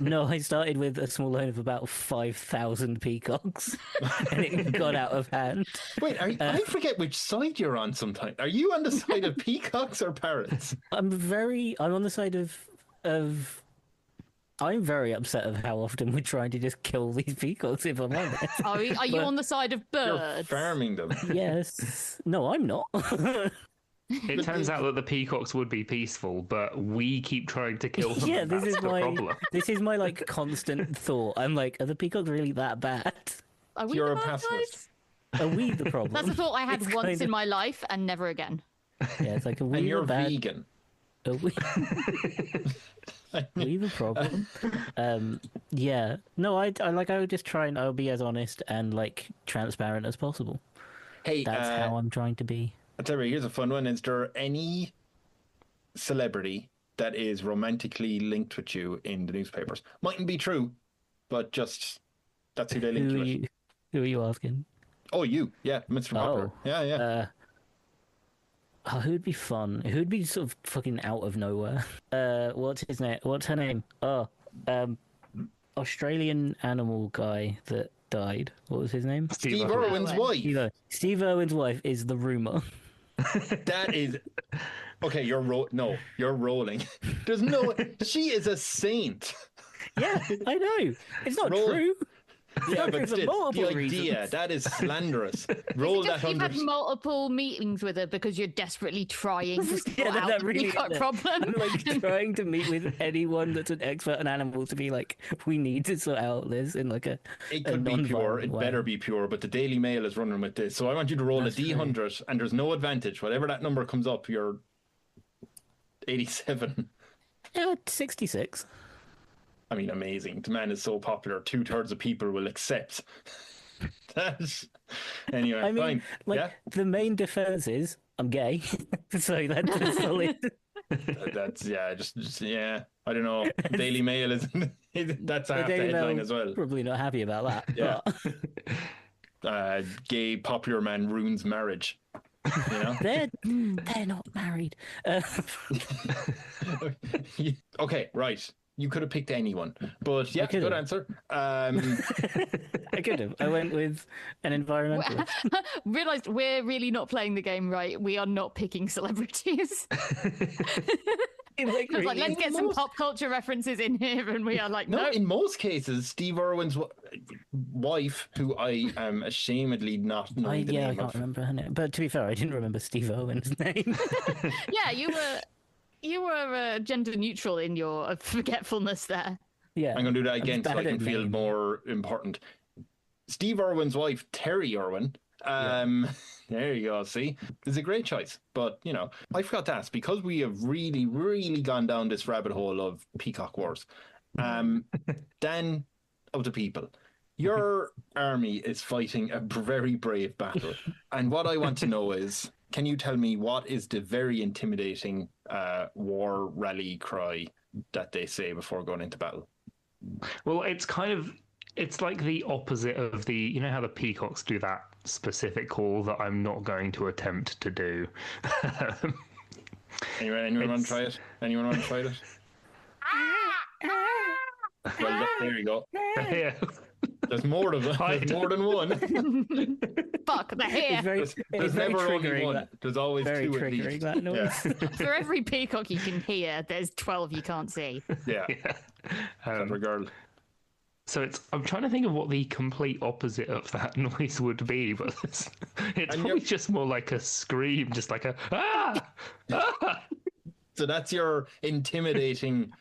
No, I started with a small loan of about 5,000 peacocks, and it got out of hand. Wait, I forget which side you're on sometimes. Are you on the side of peacocks or parrots? I'm on the side of. I'm very upset of how often we're trying to just kill these peacocks, if I'm honest. Are you on the side of You're birds? farming them. Yes. No, I'm not. It turns out that the peacocks would be peaceful, but we keep trying to kill them. Yeah, and this that's is the my problem. this is my constant thought. I'm like, are the peacocks really that bad? Are we You're the a bad pacifist. guys? Are we the problem? That's a thought I had It's once kind in of- my life and never again. Yeah, it's like, are we And the you're bad? vegan. Are we... are we the problem? Yeah. No, I would just try and I'll be as honest and transparent as possible. Hey, That's how I'm trying to be. I'll tell you, here's a fun one. Is there any celebrity that is romantically linked with you in the newspapers? Mightn't be true, but just that's who they link Who you are with. you? Who are you asking? Oh, you. Yeah, Mr. Popular. Yeah. Who'd be fun? Who'd be sort of fucking out of nowhere? What's his name? What's her name? Australian animal guy that died. What was his name? Steve Irwin's wife. Steve Irwin's wife is the rumor. That is... Okay, you're rolling. There's no... She is a saint. Yeah, I know. It's not Roll. true. Yeah, but for still, multiple the idea, reasons. that is slanderous. Roll that You've had 100. multiple meetings with her because you're desperately trying to sort Yeah, out that the really peacock is it. problem. I'm trying to meet with anyone that's an expert on animals to be like, we need to sort out this in a It could be pure. non-violent It way. better be pure. But the Daily Mail is running with this, so I want you to roll That's a D100, and there's no advantage. Whatever that number comes up, you're 87. Yeah, 66. I mean, amazing. The man is so popular, 2/3 of people will accept. That's... Anyway, I mean, fine. like, the main defense is I'm gay. So that's solid. That's, yeah. I don't know. Daily Mail is... That's half the Daily headline Mail as well. Probably not happy about that. Yeah. But... Gay popular man ruins marriage. You know? They're not married. Okay, right. You could have picked anyone, but yeah, good answer. I could have. I went with an environmentalist. Realised we're really not playing the game right. We are not picking celebrities. Like, let's get some pop culture references in here, and we are like, no. In most cases, Steve Irwin's wife, who I am ashamedly not knowing the name I can't remember her name. But to be fair, I didn't remember Steve Irwin's name. Yeah, you were gender neutral in your forgetfulness there. Yeah, I'm going to do that again so I can feel more important. Steve Irwin's wife, Terri Irwin. There you go. See, it's a great choice. But, you know, I forgot to ask, because we have really, really gone down this rabbit hole of Peacock Wars. Dan of the people, your army is fighting a very brave battle. And what I want to know is, can you tell me what is the very intimidating war rally cry that they say before going into battle? Well, it's like the opposite of the, you know how the Peacocks do that specific call that I'm not going to attempt to do. Anyone want to try it? Anyone want to try it? Well, there you go. Yeah. There's more of them. There's more than one. Fuck the hair. There's never only one. There's always very two at triggering, least. that noise. Yeah. For every peacock you can hear, there's 12 you can't see. Yeah. Clever girl. So I'm trying to think of what the complete opposite of that noise would be, but it's probably just more like a scream, just like a ah! So that's your intimidating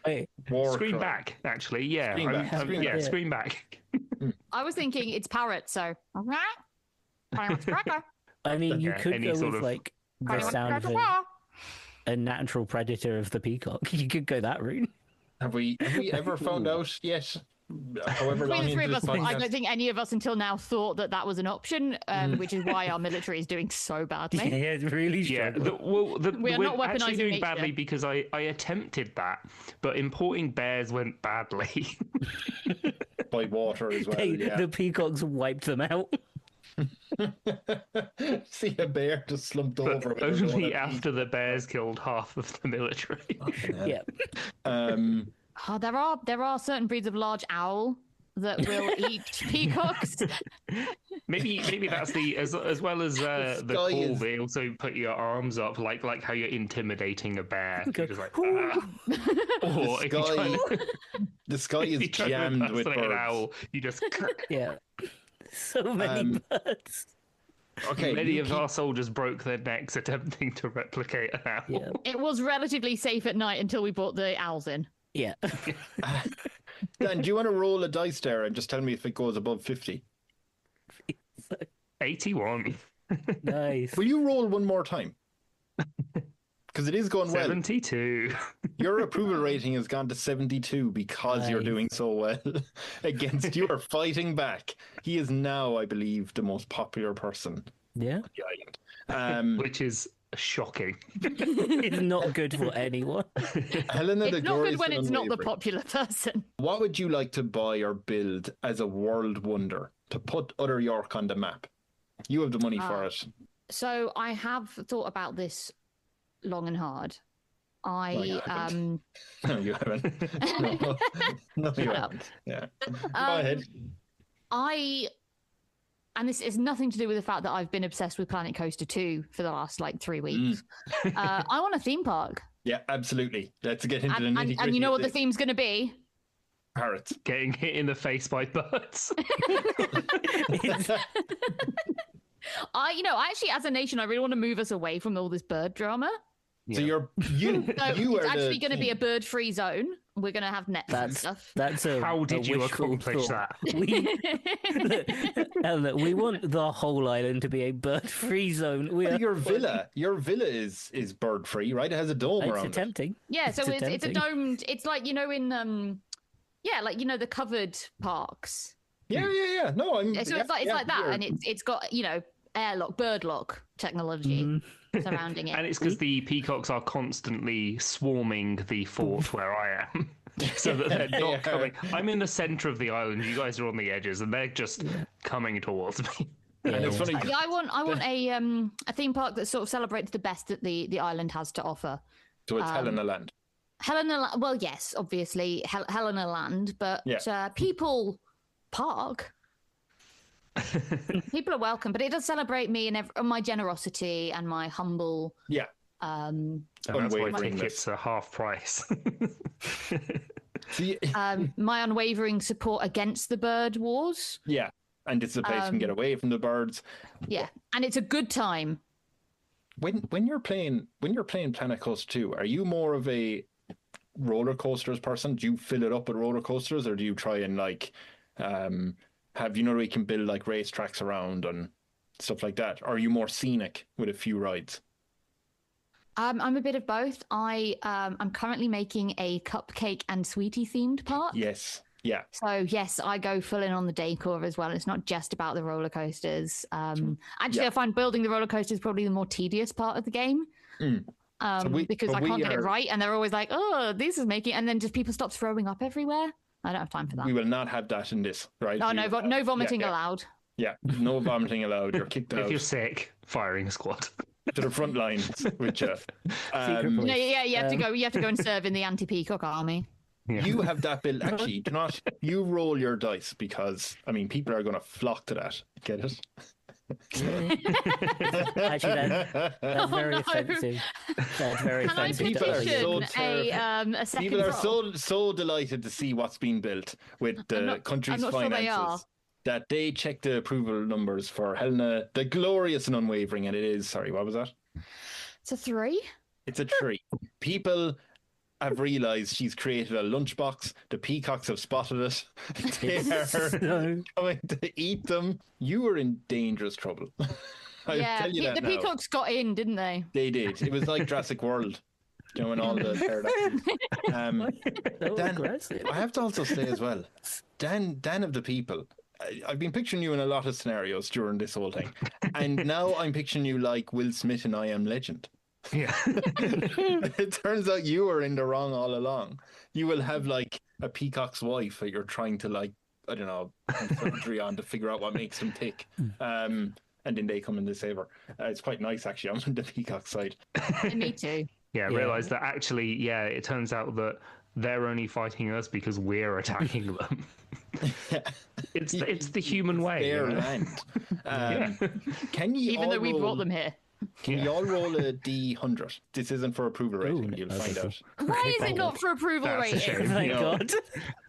war scream cry. back, actually. Yeah. Scream back. I was thinking it's parrot, so. I mean, you could go sort with of... like the sound of a natural predator of the peacock. You could go that route. Have we ever found out yet? However long Between the three of into us, this podcast? I don't think any of us until now thought that was an option, which is why our military is doing so badly. Yeah, it's really struggle. We are not we're actually weaponising doing nature. badly because I attempted that, but importing bears went badly. By water as well. The peacocks wiped them out. See a bear just slumped over. Only after the bears killed half of the military. Yeah. There are certain breeds of large owl that will eat peacocks. Maybe that's the as well as the call. They also put your arms up like how you're intimidating a bear. You're just like, ah. Or the sky is jammed with birds. An owl, you just so many birds. Okay, many of our soldiers broke their necks attempting to replicate an owl. Yeah. It was relatively safe at night until we brought the owls in. Yeah. Dan, do you want to roll a dice there and just tell me if it goes above 50? 81. Nice. Will you roll one more time? Because it is going 72. well. Your approval rating has gone to 72 because you're doing so well against you are fighting back. He is now, I believe, the most popular person on the island. Which is shocking. It's not good for anyone. Helena, it's not good when it's not the popular person. What would you like to buy or build as a world wonder to put Other York on the map? You have the money for it. So I have thought about this long and hard. No, you haven't. No, you haven't. Yeah. Go ahead. And this is nothing to do with the fact that I've been obsessed with Planet Coaster 2 for the last 3 weeks. I want a theme park. Yeah, absolutely. Let's get into the nitty-gritty. And you know what the theme's going to be? Parrots. Getting hit in the face by birds. Actually, as a nation, I really want to move us away from all this bird drama. So you it's actually going to be a bird-free zone. we're gonna have nets and stuff. That's a How did you wishful accomplish thought. that? Look, we want the whole island to be a bird-free zone. Your villa is bird free, right? It has a dome It's around attempting. Yeah, so it's a attempting. domed. It's like in like the covered parks. Yeah. No, It's like that, and it's got airlock, bird lock technology surrounding it. And it's because the peacocks are constantly swarming the fort where I am. So that they're not coming. I'm in the center of the island. You guys are on the edges, and they're just coming towards me. And it's funny. Yeah, I want a theme park that sort of celebrates the best that the island has to offer. So it's Helena Land. Well, yes, obviously Helena Land, but People Park. People are welcome, but it does celebrate me and my generosity and my humble. Yeah. And that's why tickets are half price. My unwavering support against the bird wars. Yeah, and it's a place you can get away from the birds. Yeah, and it's a good time. When you're playing Planet Coaster 2, are you more of a roller coasters person? Do you fill it up with roller coasters, or do you try and have where you can build like racetracks around and stuff like that? Or are you more scenic with a few rides? I'm a bit of both. I'm currently making a cupcake and sweetie themed park. Yes. Yeah. So yes, I go full in on the decor as well. It's not just about the roller coasters. I find building the roller coasters probably the more tedious part of the game. Because I can't get it right, and they're always like, "Oh, this is making," and then just people stop throwing up everywhere. I don't have time for that. We will not have that in this, right? No vomiting allowed. Yeah, no vomiting allowed. You're kicked out. If you're sick, firing squad. To the front lines, which you have to go. You have to go and serve in the anti-peacock army. Yeah. You have that build. Actually, do not you roll your dice, because people are going to flock to that. Get it? Actually, that's very offensive. That's very offensive. People are so a second People are so delighted to see what's being built with the country's finances that they check the approval numbers for Helena, the glorious and unwavering, and it is. Sorry, what was that? It's a 3. It's a 3. People have realised she's created a lunchbox. The peacocks have spotted it. They are coming to eat them. You were in dangerous trouble. Yeah, the peacocks got in, didn't they? They did. It was like Jurassic World. And all the pterodactyls. Dan, I have to also say as well, Dan of the people, I've been picturing you in a lot of scenarios during this whole thing. And now I'm picturing you like Will Smith in I Am Legend. Yeah. It turns out you were in the wrong all along. You will have like a peacock's wife that you're trying to have surgery on to figure out what makes them tick. And then they come in to save her. It's quite nice, actually. I'm on the peacock side. Me too. Yeah, realise that actually, it turns out that they're only fighting us because we're attacking them. It's the human way. Their land. Can you even though we brought them here? Can you all roll a D100? This isn't for approval rating. You'll find out. Why is it not for approval rating? Thank God.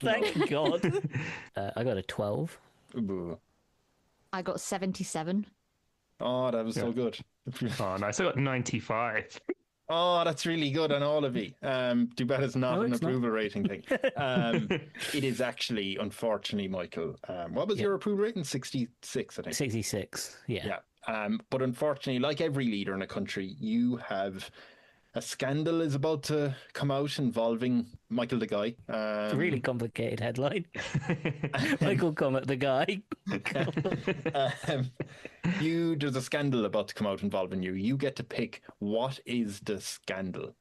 Thank God. I got a 12. Ooh. I got 77. Oh, that was so good. Oh, nice. I got 95. Oh, that's really good on all of you. Too bad it's not an approval rating thing. It is actually, unfortunately, Michael. What was your approval rating? 66, I think. 66, yeah. But unfortunately, like every leader in a country, you have a scandal is about to come out involving Michael the guy. It's a really complicated headline. Michael Comet the guy. There's a scandal about to come out involving you. You get to pick what is the scandal.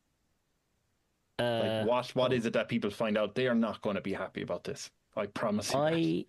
What is it that people find out? They are not going to be happy about this. I promise you.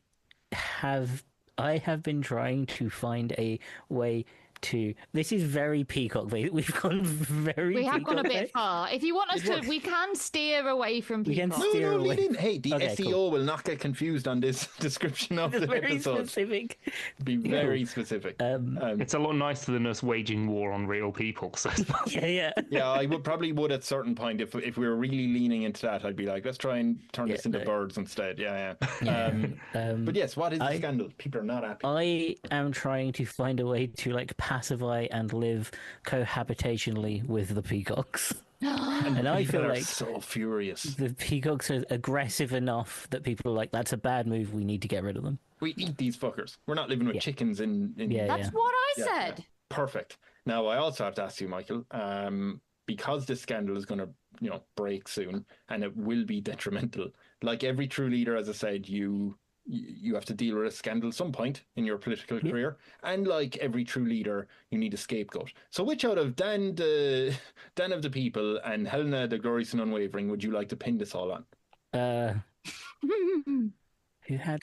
I have been trying to find a way to. This is very Peacock. We've gone very. We have gone a bit far. If you want us to, we can steer away from Peacock. No, lead in. Hey, the SEO will not get confused on this description of the very episode. Specific. Be very specific. It's a lot nicer than us waging war on real people. So yeah. I would at a certain point if we were really leaning into that, I'd be like, let's try and turn this into birds instead. But yes, what is the scandal? People are not happy. I am trying to find a way to pacify and live cohabitationally with the peacocks. And I feel like so furious. The peacocks are aggressive enough that people are like, that's a bad move, we need to get rid of them. We eat these fuckers. We're not living with chickens in... That's what I said. Yeah. Perfect. Now, I also have to ask you, Mickael, because this scandal is going to, break soon, and it will be detrimental. Like every true leader, as I said, you have to deal with a scandal at some point in your political career, and like every true leader, you need a scapegoat. So, which out of Dan of the People and Helena, the Glorious and Unwavering, would you like to pin this all on? Who had?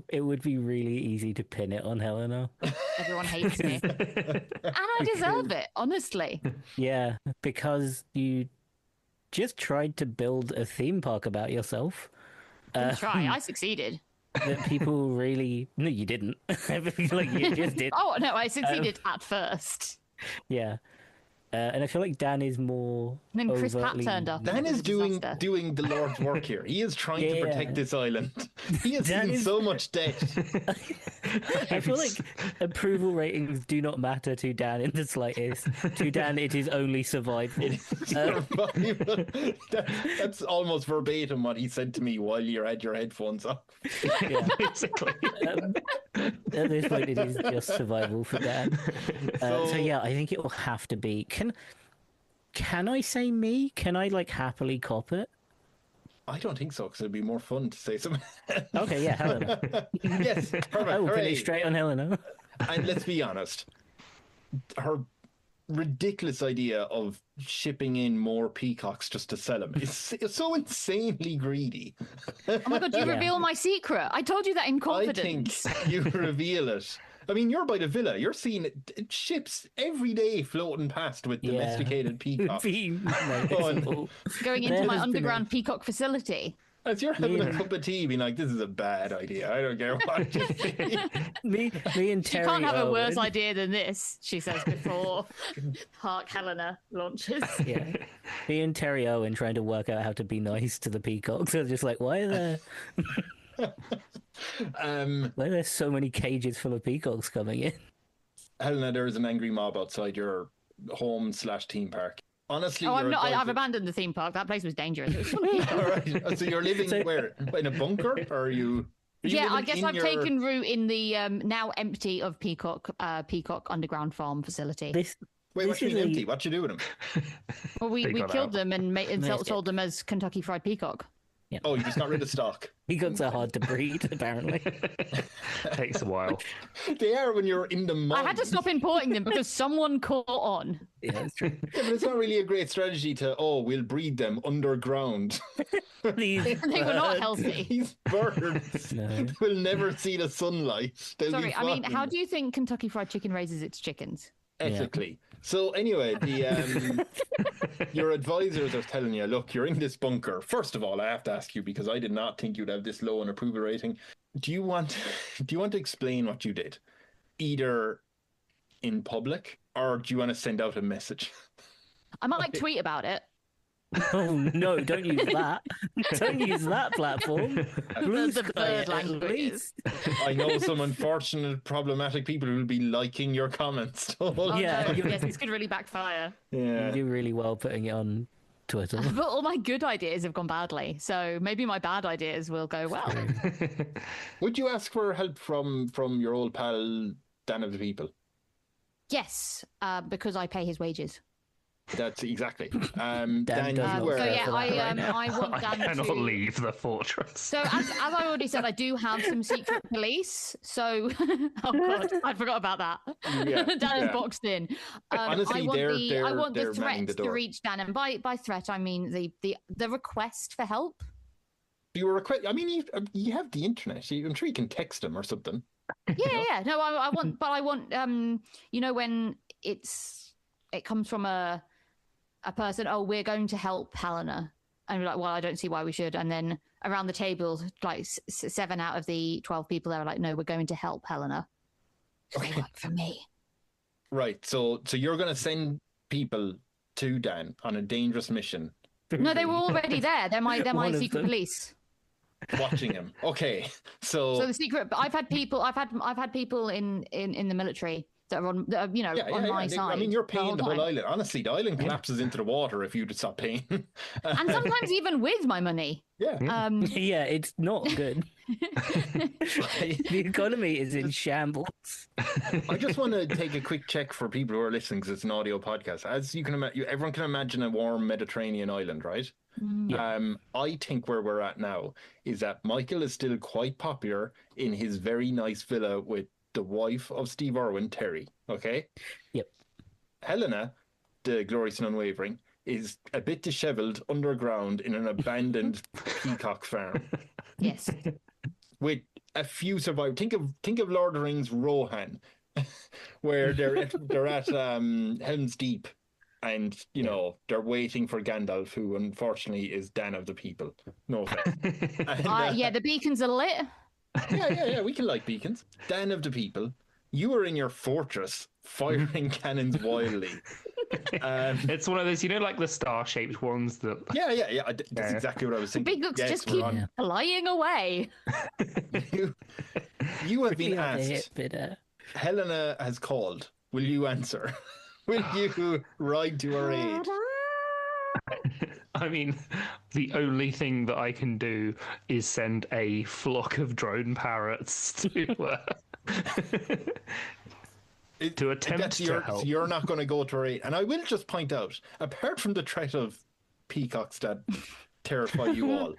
It would be really easy to pin it on Helena. Everyone hates me, and I deserve it, honestly. Yeah, because you just tried to build a theme park about yourself. Try. I succeeded. That people really... No, you didn't. Like, you just did. Oh, no, I succeeded at first. Yeah. And I feel like Dan is more. And then Chris Pratt turned up. Dan is doing the Lord's work here. He is trying to protect this island. He has seen so much debt. I feel like approval ratings do not matter to Dan in the slightest. To Dan, it is only survival. That's almost verbatim what he said to me while you had your headphones off. Yeah, basically. At this point, it is just survival for Dan. So yeah, I think it will have to be. Can I say me? Can I happily cop it? I don't think so, because it'd be more fun to say something. Okay, yeah, Helena. Yes, perfect. Oh, finish straight on Helena. And let's be honest, her ridiculous idea of shipping in more peacocks just to sell them is so insanely greedy. Oh my god, you reveal my secret. I told you that in confidence. I think you reveal it. I mean, you're by the villa. You're seeing ships every day floating past with domesticated peacocks. Going into my underground peacock facility. As you're having a cup of tea, being like, this is a bad idea. I don't care what you say. me and Terri You can't have Irwin. a worse idea than this, she says before Park Helena launches. Yeah. Me and Terri Irwin trying to work out how to be nice to the peacocks. They're just like, why are there... why are there so many cages full of peacocks coming in? Helena, there is an angry mob outside your home/theme park. Honestly, I'm not. I've abandoned the theme park. That place was dangerous. It was full of peacocks. All right. So you're living where? In a bunker, or are you? Yeah, I guess I've taken root in the now empty of Peacock underground farm facility. Wait, what do you mean empty? What you do with them? Well, we killed them and sold them as Kentucky Fried Peacock. Yeah. Oh, you just got rid of stock. Peacocks are hard to breed, apparently. Takes a while. They are when you're in the mud. I had to stop importing them because someone caught on. Yeah, that's true. Yeah, but it's not really a great strategy to, we'll breed them underground. They were not healthy. These birds will never see the sunlight. Sorry, I mean, how do you think Kentucky Fried Chicken raises its chickens? Ethically. Yeah. So anyway, your advisors are telling you, look, you're in this bunker. First of all, I have to ask you, because I did not think you'd have this low an approval rating. Do you want to explain what you did, either in public, or do you want to send out a message? I might tweet about it. Oh no! Don't use that. Don't use that platform. The bird languages. I know some unfortunate, problematic people who will be liking your comments. Yeah, no. Yes, this could really backfire. Yeah, you do really well putting it on Twitter. But all my good ideas have gone badly, so maybe my bad ideas will go well. Would you ask for help from your old pal Dan of the People? Yes, because I pay his wages. That's exactly. Dan I want Dan I cannot to leave the fortress. So as I already said, I do have some secret police. So oh god, I forgot about that. Yeah, Dan is boxed in. Honestly, I want the they're threat the to reach Dan, and by threat I mean the request for help. You were I mean, you have the internet. I'm sure you can text him or something. Yeah. No, I want you know, when it comes from a person, we're going to help Helena, and we're like, well, I don't see why we should. And then around the table, like 7 out of the 12 people there are like, no, we're going to help Helena. They work for me. Right. So you're going to send people to Dan on a dangerous mission. No, they were already there. They're my secret police. Watching him. Okay. So the secret. I've had people in the military that are on, on my side. I mean, you're paying the whole time. island. Honestly, the island collapses into the water if you just stop paying. And sometimes even with my money. Yeah. Yeah, it's not good. The economy is in shambles. I just want to take a quick check for people who are listening because it's an audio podcast. As you can imagine, everyone can imagine a warm Mediterranean island, right? Yeah. I think where we're at now is that Mickael is still quite popular in his very nice villa with the wife of Steve Irwin, Terri. Okay? Yep. Helena, the glorious and unwavering, is a bit disheveled underground in an abandoned peacock farm. Yes. With a few survivors. Think of Lord of the Rings Rohan, where they're at Helm's Deep, and they're waiting for Gandalf, who unfortunately is Dan of the people. No offense. And, the beacons are lit. Yeah. We can light beacons. Dan of the people, you are in your fortress firing cannons wildly. It's one of those, like the star-shaped ones that. Yeah. That's exactly what I was thinking. Peacocks just keep flying away. You have been asked. Helena has called. Will you answer? Will you ride to her aid? I mean, the only thing that I can do is send a flock of drone parrots to to attempt to help. You're not going to go to her aid. And I will just point out, apart from the threat of peacocks that terrify you all,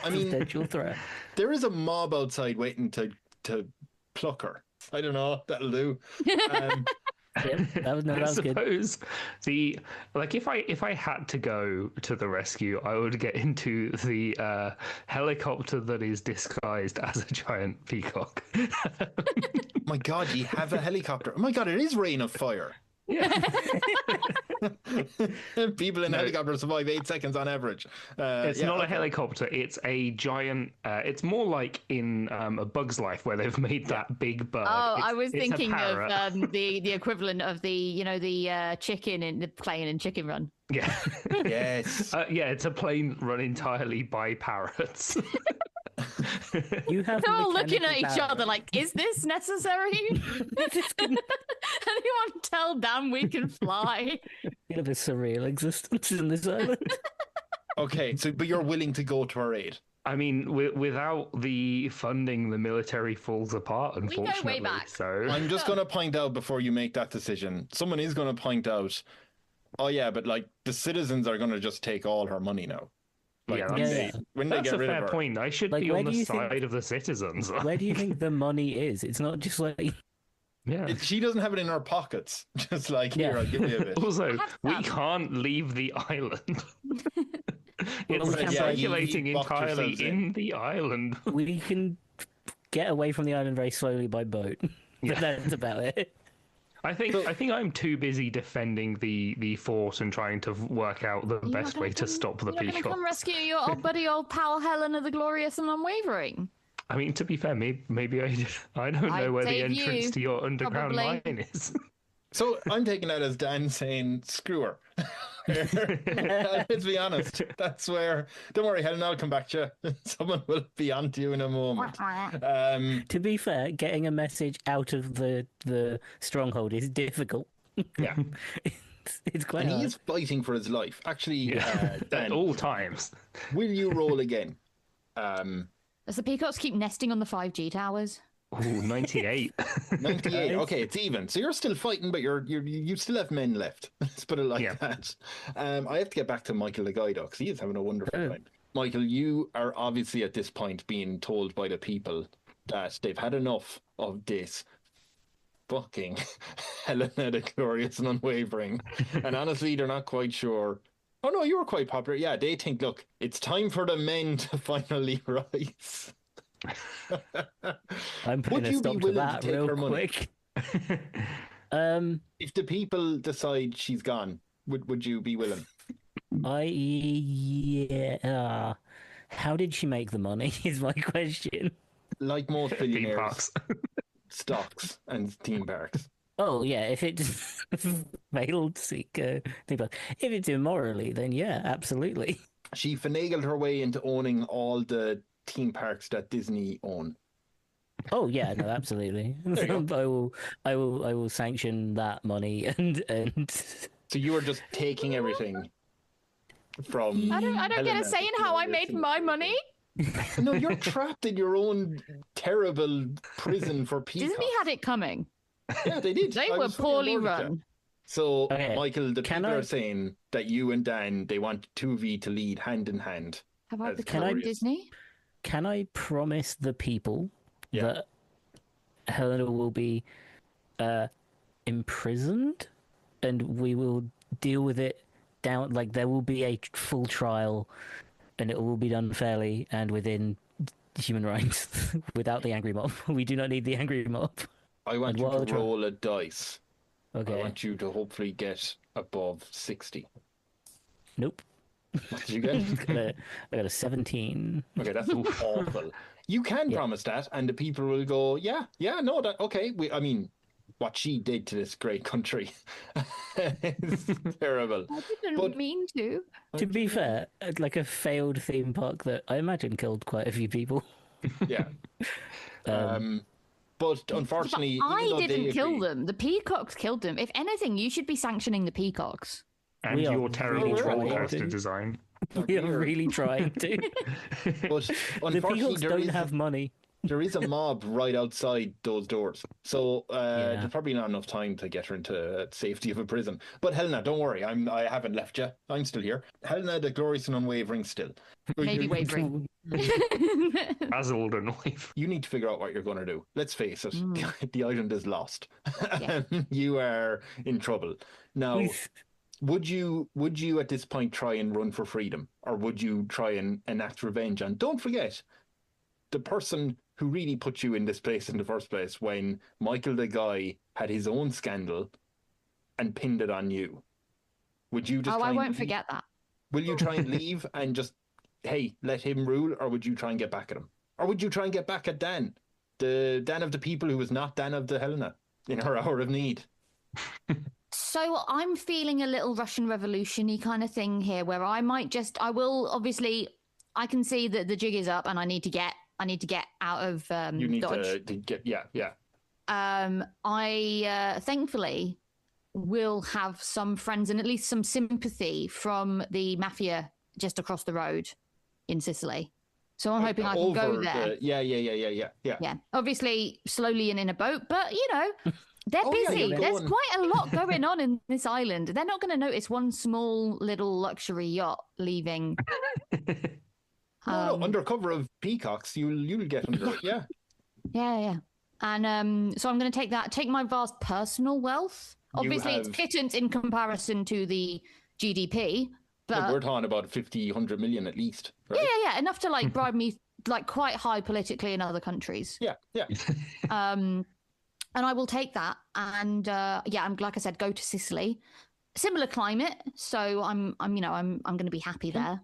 I mean, threat. There is a mob outside waiting to pluck her. I don't know. That'll do. That was I suppose good. If I had to go to the rescue, I would get into the helicopter that is disguised as a giant peacock. My God, you have a helicopter! Oh my God, it is Rain of Fire. Yeah. People in helicopters survive 8 seconds on average. It's not a helicopter. It's a giant. It's more like in A Bug's Life, where they've made that big bird. Oh, I was thinking of the equivalent of the chicken in the plane in Chicken Run. Yeah. Yes. It's a plane run entirely by parrots. They're all looking at each other like, is this necessary? Anyone tell Dan we can fly? You have a surreal existence in this island. Okay, but you're willing to go to our aid? I mean, without the funding, the military falls apart, unfortunately. We go way back. So I'm just going to point out before you make that decision, someone is going to point out, oh yeah, but the citizens are going to just take all her money now. When that's they get a rid fair of her. point. I should be on the side of the citizens. Where do you think the money is? It's not just like... Yeah. She doesn't have it in her pockets. Just here, I'll give you a bit. Also, we can't leave the island. It's circulating entirely in the island. We can get away from the island very slowly by boat. But that's about it. I think I'm too busy defending the fort and trying to work out the best way to stop the peacocks. You're going to come rescue your old pal Helena the Glorious and Unwavering. I mean, to be fair, maybe I don't know where the entrance to your underground mine is. So I'm taking that as Dan saying, screw her. Let's be honest. That's where... Don't worry, Helen, I'll come back to you. Someone will be on to you in a moment. To be fair, getting a message out of the stronghold is difficult. Yeah. It's quite And hard. he is fighting for his life. Actually, Dan, at all times. Will you roll again? Does the peacocks keep nesting on the 5G towers? Ooh, 98. 98. Okay, it's even. So you're still fighting, but you still have men left. Let's put it like that. I have to get back to Mickael the guy, though, because he is having a wonderful time. Mickael, you are obviously at this point being told by the people that they've had enough of this fucking Helena the Glorious and Unwavering. And honestly, they're not quite sure. Oh no, you were quite popular. Yeah, they think, look, it's time for the men to finally rise. I'm putting a stop to that real quick. If the people decide she's gone, would you be willing? How did she make the money is my question. Like most billionaires, stocks and theme parks. Oh yeah, if it failed theme parks. If it's immorally, then yeah, absolutely. She finagled her way into owning all the theme parks that Disney own. Oh yeah, no, absolutely. I will sanction that money and. So you were just taking everything from. I don't get a Helena say in to how I your made team. my money. No, you're trapped in your own terrible prison for peacocks. Disney had it coming. Yeah, they did. They I were was fully poorly on board with that. run. So, Okay, Michael, the people are saying that you and Dan, they want 2V to lead hand in hand. Have I as become glorious. Disney? Can I promise the people Yeah. that Helena will be imprisoned, and we will deal with it down? Like there will be a full trial, and it will be done fairly and within human rights, without the angry mob. We do not need the angry mob. I want you to roll a dice. Okay. I want you to hopefully get above 60. Nope. What did you get? I got a 17. Okay, that's awful. You can promise that, and the people will go, yeah, no, that okay. I mean, what she did to this great country is terrible. I didn't mean to. To be fair, like a failed theme park that I imagine killed quite a few people. Yeah. But unfortunately, I didn't kill them. The peacocks killed them. If anything, you should be sanctioning the peacocks. And your terrible troll coaster design. We are really trying to. But the peacocks don't have money. There is a mob right outside those doors. So there's probably not enough time to get her into safety of a prison. But Helena, don't worry. I haven't left you. I'm still here. Helena, the glorious and unwavering still. Maybe wavering. Dazzled and wavering. You need to figure out what you're going to do. Let's face it. The island is lost. You are in trouble. Now, would you at this point try and run for freedom? Or would you try and enact revenge? And don't forget, the person who really put you in this place in the first place when Mickael the guy had his own scandal and pinned it on you. Would you just I won't forget that. Will you try and leave and just, hey, let him rule, or would you try and get back at him? Or would you try and get back at Dan? The Dan of the people who was not Dan of the Helena in her hour of need? So I'm feeling a little Russian Revolution-y kind of thing here where I will obviously, I can see that the jig is up and I need to get out of you need Dodge. to get yeah. I thankfully will have some friends and at least some sympathy from the mafia just across the road in Sicily. So I'm hoping I can go there. Yeah. Obviously, slowly and in a boat, but you know, they're busy. Yeah, there's quite a lot going on in this island. They're not going to notice one small little luxury yacht leaving. No, under cover of peacocks, you'll get under it. Yeah. Yeah. And so I'm going to take my vast personal wealth. Obviously, it's pittance in comparison to the GDP, but we're talking about 100 million at least. Right? Yeah, enough to like bribe me like quite high politically in other countries. Yeah. And I will take that, and I'm like I said, go to Sicily, similar climate, so I'm going to be happy there.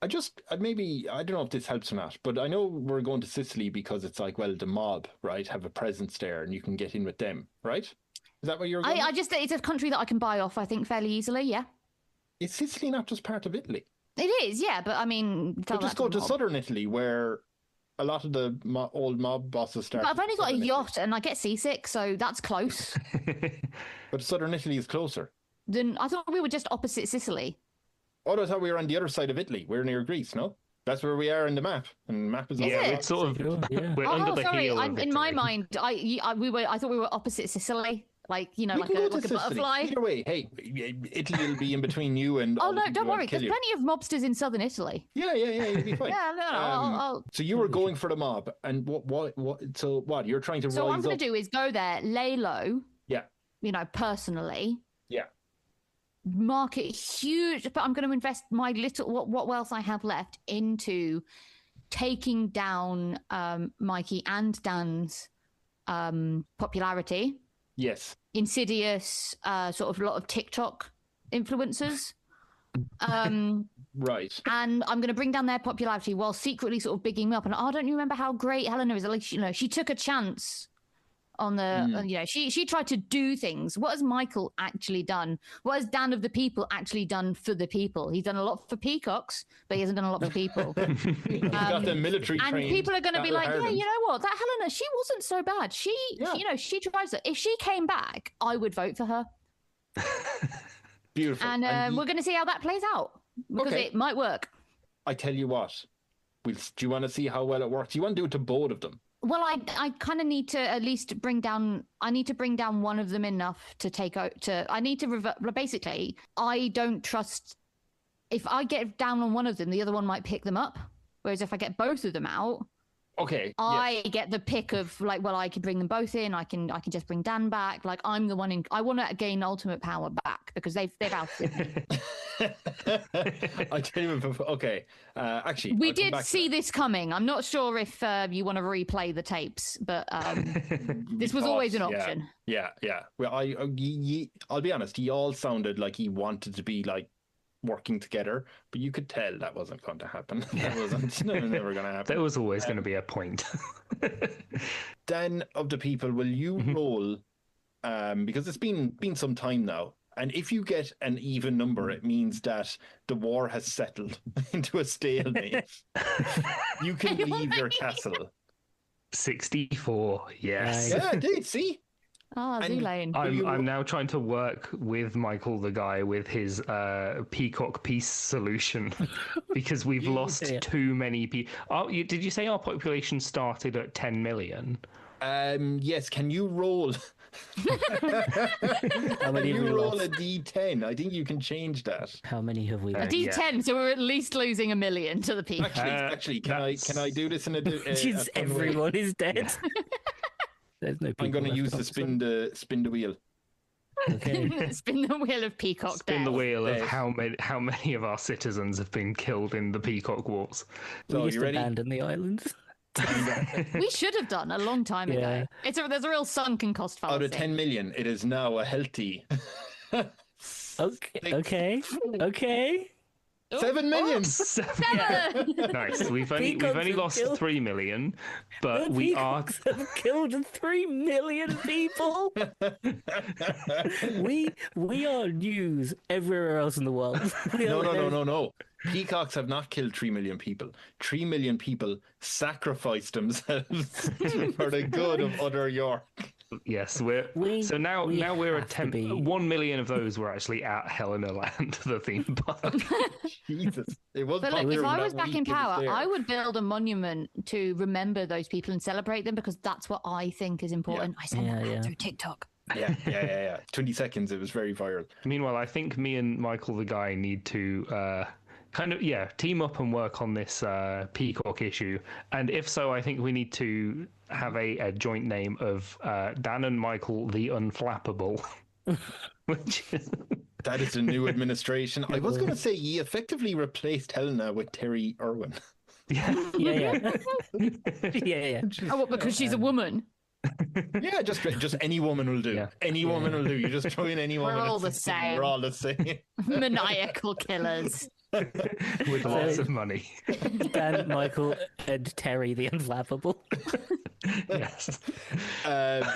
I don't know if this helps or not, but I know we're going to Sicily because it's like, well, the mob, right, have a presence there and you can get in with them, right? Is that what you're going it's a country that I can buy off, I think, fairly easily, yeah. Is Sicily not just part of Italy? It is, yeah, but I mean... But just go to southern Italy where a lot of the old mob bosses start... But I've only got a yacht and I get seasick, so that's close. But southern Italy is closer. Then I thought we were just opposite Sicily. Oh, I thought we were on the other side of Italy. We're near Greece, no? That's where we are in the map. And the map is... it's sort of... We're under the heel of in my mind, I thought we were opposite Sicily. Like, you know, like a butterfly. Either way, hey, Italy will be in between you and... Oh, no, don't worry. There's plenty of mobsters in southern Italy. Yeah, you'll be fine. Yeah, no, I'll... So you were going for the mob, and what, so what, you're trying to rise up... So what I'm going to do is go there, lay low. Yeah. You know, personally. Yeah. Market huge, but I'm going to invest my little, what wealth I have left into taking down Mikey and Dan's popularity. Yes. Insidious, sort of a lot of TikTok influencers. Right. And I'm going to bring down their popularity while secretly sort of bigging me up. And don't you remember how great Helena is? At least, you know, she took a chance on the, she tried to do things. What has Mickael actually done? What has Dan of the People actually done for the people? He's done a lot for peacocks, but he hasn't done a lot for people. He's got the military and trained. People are going to be like, yeah, you know what? That Helena, she wasn't so bad. She drives it. If she came back, I would vote for her. Beautiful. And we're going to see how that plays out because it might work. I tell you what, do you want to see how well it works? You want to do it to both of them? Well, I kind of need to at least bring down. I need to bring down one of them enough to take out. I need to revert. Basically, I don't trust. If I get down on one of them, the other one might pick them up. Whereas if I get both of them out, I get the pick of like, well, I could bring them both in. I can just bring Dan back. Like I'm the one in. I want to gain ultimate power back because they've outed me. I tell you, actually, we did see this coming. I'm not sure if you want to replay the tapes, but this was always an option. Yeah. Well, I'll be honest. He all sounded like he wanted to be like working together, but you could tell that wasn't going to happen. That wasn't never going to happen. There was always going to be a point. Dan of the People, will you roll? Because it's been some time now. And if you get an even number, it means that the war has settled into a stalemate. You can leave your castle. 64, yes. Yeah, indeed, see? Zulane. I'm now trying to work with Mickael the guy with his Peacock peace solution because we've lost too many people. Did you say our population started at 10 million? Yes, can you roll... How many have we roll lost? a D10. I think you can change that. How many have we A lost? D10, so we're at least losing 1 million to the people. Actually, can I do this in a Jeez, everyone is dead. There's no. I'm going to use the spin the wheel. Okay. Spin the wheel of Peacock. Spin the wheel of how many of our citizens have been killed in the Peacock Wars. So we you just ready? abandoned the island. We should have done a long time ago. There's a real sunken cost fallacy. Out of 10 million, it is now a healthy. Okay. 7 million. 7! Nice. We've only lost 3 million, but we are have killed 3 million people. we are news everywhere else in the world. No. Peacocks have not killed 3 million people. 3 million people sacrificed themselves for the good of other York. Yes, now we're at 1 million of those were actually at Helena Land, the theme park. Jesus, it was. But look, if I was back in power, I would build a monument to remember those people and celebrate them because that's what I think is important. I sent that through TikTok. Yeah. 20 seconds. It was very viral. Meanwhile, I think me and Mickael the guy need to team up and work on this Peacock issue. And if so, I think we need to have a joint name of Dan and Mickael the Unflappable. That is the new administration. I was going to say he effectively replaced Helena with Terri Irwin. Yeah. Oh, what, because she's a woman? Yeah, just any woman will do. Yeah. Any woman will do. You just throw in any woman. We're all the same. We're all the same. Maniacal killers. With lots of money. Dan, Mickael, and Terri the Unflappable. Yes.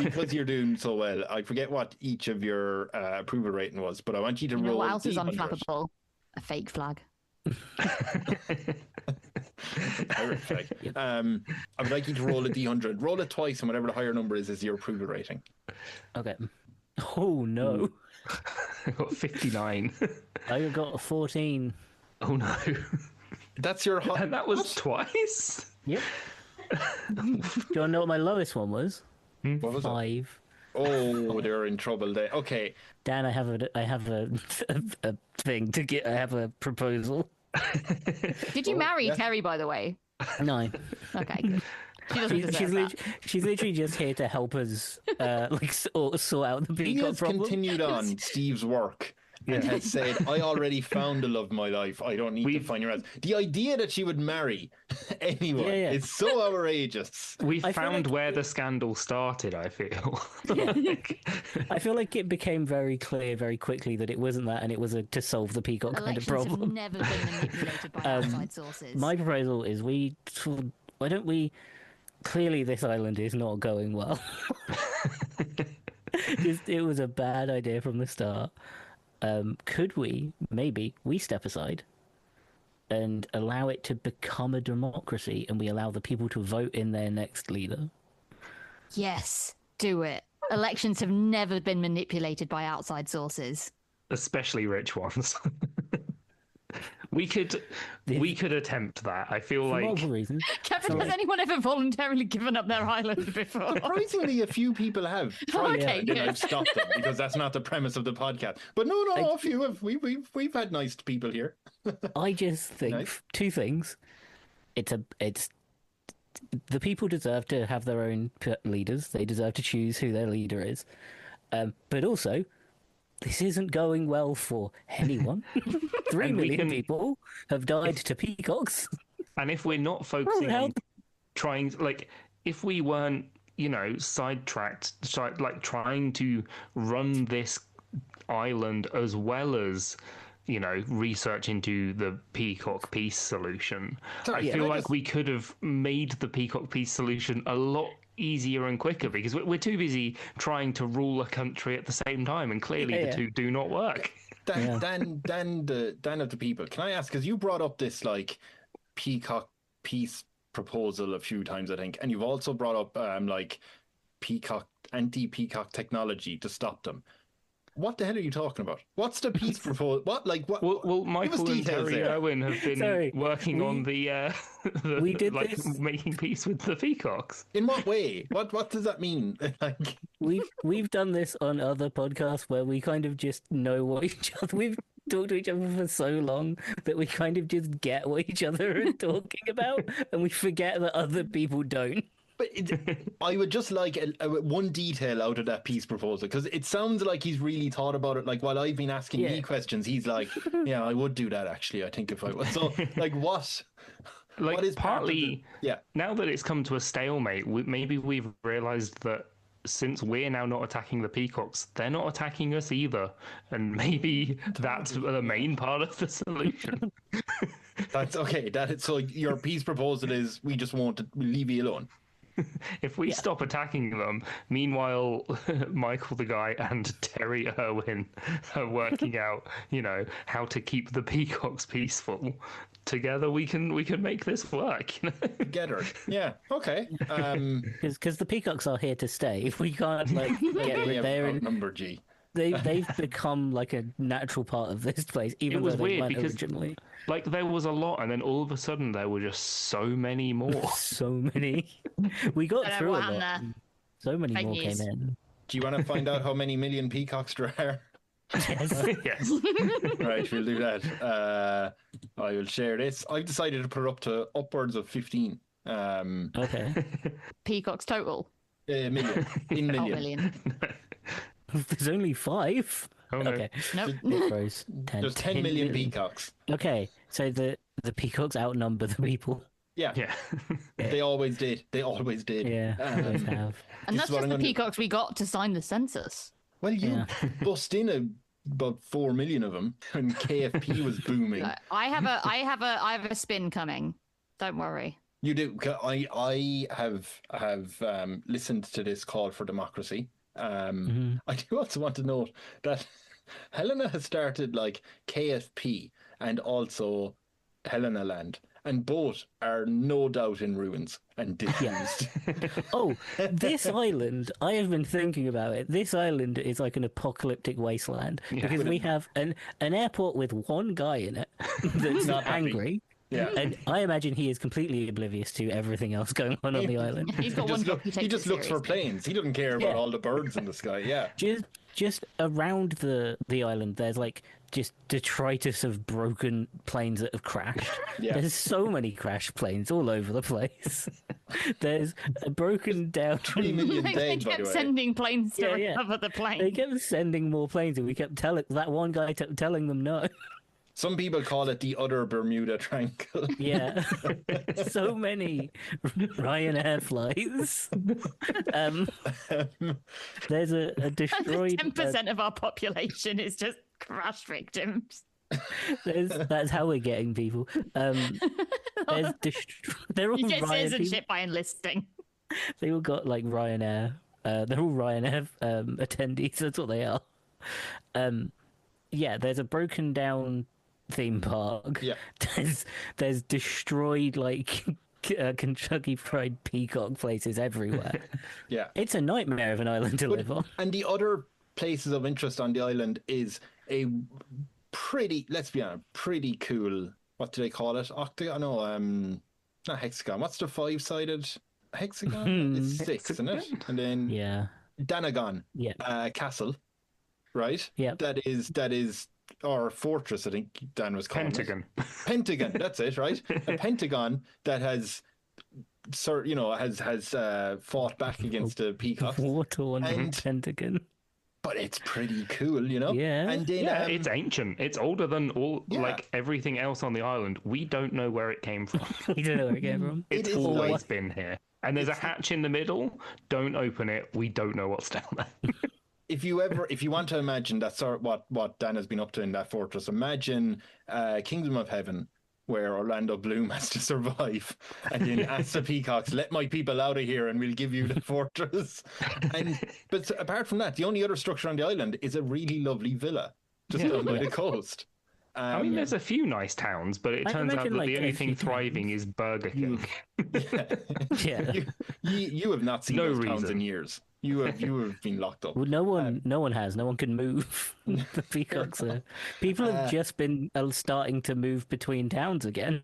Because you're doing so well, I forget what each of your approval rating was, but I want you to roll. What else is unflappable? A fake flag. Pirate flag. Yep. I would like you to roll a D100. Roll it twice, and whatever the higher number is your approval rating. Okay. Oh no. I got 59. I got a 14. Oh no. That's your high. And that was twice? Yep. Do you want to know what my lowest one was? What was 5. Oh, they're in trouble there. Okay. Dan, I have a thing to get. I have a proposal. Did you marry Terri, by the way? No. Okay, good. She's literally just here to help us sort out the Peacock problem. He has continued on Steve's work and has said, I already found the love of my life. I don't need to find your ass. The idea that she would marry anyone is so outrageous. We found where the scandal started, I feel. I feel like it became very clear very quickly that it wasn't that, and it was to solve the Peacock kind of problem. Have never been manipulated by outside sources. My proposal is why don't we clearly this island is not going well. It was a bad idea from the start. Could maybe we step aside and allow it to become a democracy, and we allow the people to vote in their next leader? Yes, do it. Elections have never been manipulated by outside sources, especially rich ones. We could attempt that. I feel For like multiple reasons. Kevin, has anyone ever voluntarily given up their island before? Surprisingly, a few people have tried Okay, to, and good. I've stopped them because that's not the premise of the podcast. But no, a few have. We've had nice people here. I just think Nice. two things. It's the people deserve to have their own leaders. They deserve to choose who their leader is. But also, this isn't going well for anyone. 3 million people have died to peacocks. and if we're not focusing on trying, like, if we weren't, sidetracked, like trying to run this island as well as, research into the Peacock peace solution, I feel like we could have made the Peacock peace solution a lot easier and quicker, because we're too busy trying to rule a country at the same time, and clearly the two do not work. Dan of the people, can I ask, because you brought up this like Peacock peace proposal a few times, I think, and you've also brought up like Peacock anti-Peacock technology to stop them. What the hell are you talking about? What's the peace proposal? What? Well, Mickael and Terri Irwin have been working on we did making peace with the peacocks. In what way? What does that mean? We've done this on other podcasts where we kind of just know what each other. We've talked to each other for so long that we kind of just get what each other are talking about, and we forget that other people don't. But I would just like one detail out of that peace proposal, because it sounds like he's really thought about it. Like, while I've been asking me questions, he's like, yeah, I would do that actually, I think, if I was. So, like, what? Like, what is partly, now that it's come to a stalemate, maybe we've realised that since we're now not attacking the peacocks, they're not attacking us either. And maybe that's the main part of the solution. That's okay. So your peace proposal is we just won't leave you alone. If we stop attacking them, meanwhile, Mickael the guy and Terri Irwin are working out, how to keep the peacocks peaceful. Together, we can make this work. Together, yeah, okay. Because the peacocks are here to stay. If we can't get rid, they've become like a natural part of this place. Even though they weren't originally. Like, there was a lot, and then all of a sudden there were just so many more. So many. We got through a lot. So many more came in. Do you want to find out how many million peacocks there are? Yes. Yes. Right, we'll do that. I will share this. I've decided to put it up to upwards of 15. Okay. Peacocks total? Million. In million. Oh, million. There's only 5. Oh, no. Okay. Nope. There's 10 million peacocks. Okay, so the peacocks outnumber the people. Yeah. They always did. Yeah, always have. And that's just the peacocks we got to sign the census. Well, you bust in about 4 million of them, and KFP was booming. I have a spin coming. Don't worry. You do. I have listened to this call for democracy. I do also want to note that Helena has started like KFP and also Helena Land, and both are no doubt in ruins and disused. Oh, this island, I have been thinking about it. This island is like an apocalyptic wasteland because we have an airport with one guy in it that's not angry. Yeah. And I imagine he is completely oblivious to everything else going on the island. He's got one job. He just looks for planes. He doesn't care about all the birds in the sky. Yeah. Just around the island, there's like just detritus of broken planes that have crashed. Yeah. There's so many crashed planes all over the place. There's a broken down. 3 million They dead, by kept the way. sending planes to recover the plane. They kept sending more planes, and we kept telling that one guy telling them no. Some people call it the other Bermuda Triangle. Yeah, so many Ryanair flights. There's a destroyed. 10% of our population is just crash victims. That's how we're getting people. They're all You get Ryan citizenship by enlisting. They all got like Ryanair. They're all Ryanair attendees. That's what they are. Yeah, there's a broken down theme park. Yeah. There's destroyed like Kentucky Fried Peacock places everywhere. Yeah. It's a nightmare of an island to live on. And the other places of interest on the island is a pretty, let's be honest, pretty cool, what do they call it? Octagon? No, not hexagon. What's the 5-sided hexagon? It's 6, isn't it? And then Yeah. Danagon castle, right? Yeah. That is or fortress, I think Dan was calling Pentagon. it. Pentagon, that's it, right? A pentagon that has fought back against the peacocks. War-torn Pentagon. But it's pretty cool, Yeah. And then, It's ancient. It's older than like everything else on the island. We don't know where it came from. We don't know where it came from. It's always been here. And there's a hatch in the middle. Don't open it. We don't know what's down there. If you want to imagine that sort of what Dan has been up to in that fortress, imagine Kingdom of Heaven, where Orlando Bloom has to survive, and then ask the peacocks, "Let my people out of here, and we'll give you the fortress." But apart from that, the only other structure on the island is a really lovely villa just down by the coast. I mean, there's a few nice towns, but it turns out that the only thing thriving is Burger King. Yeah. You have not seen those towns in years. You have been locked up. Well, no one has. No one can move. The peacocks are. People have just been starting to move between towns again.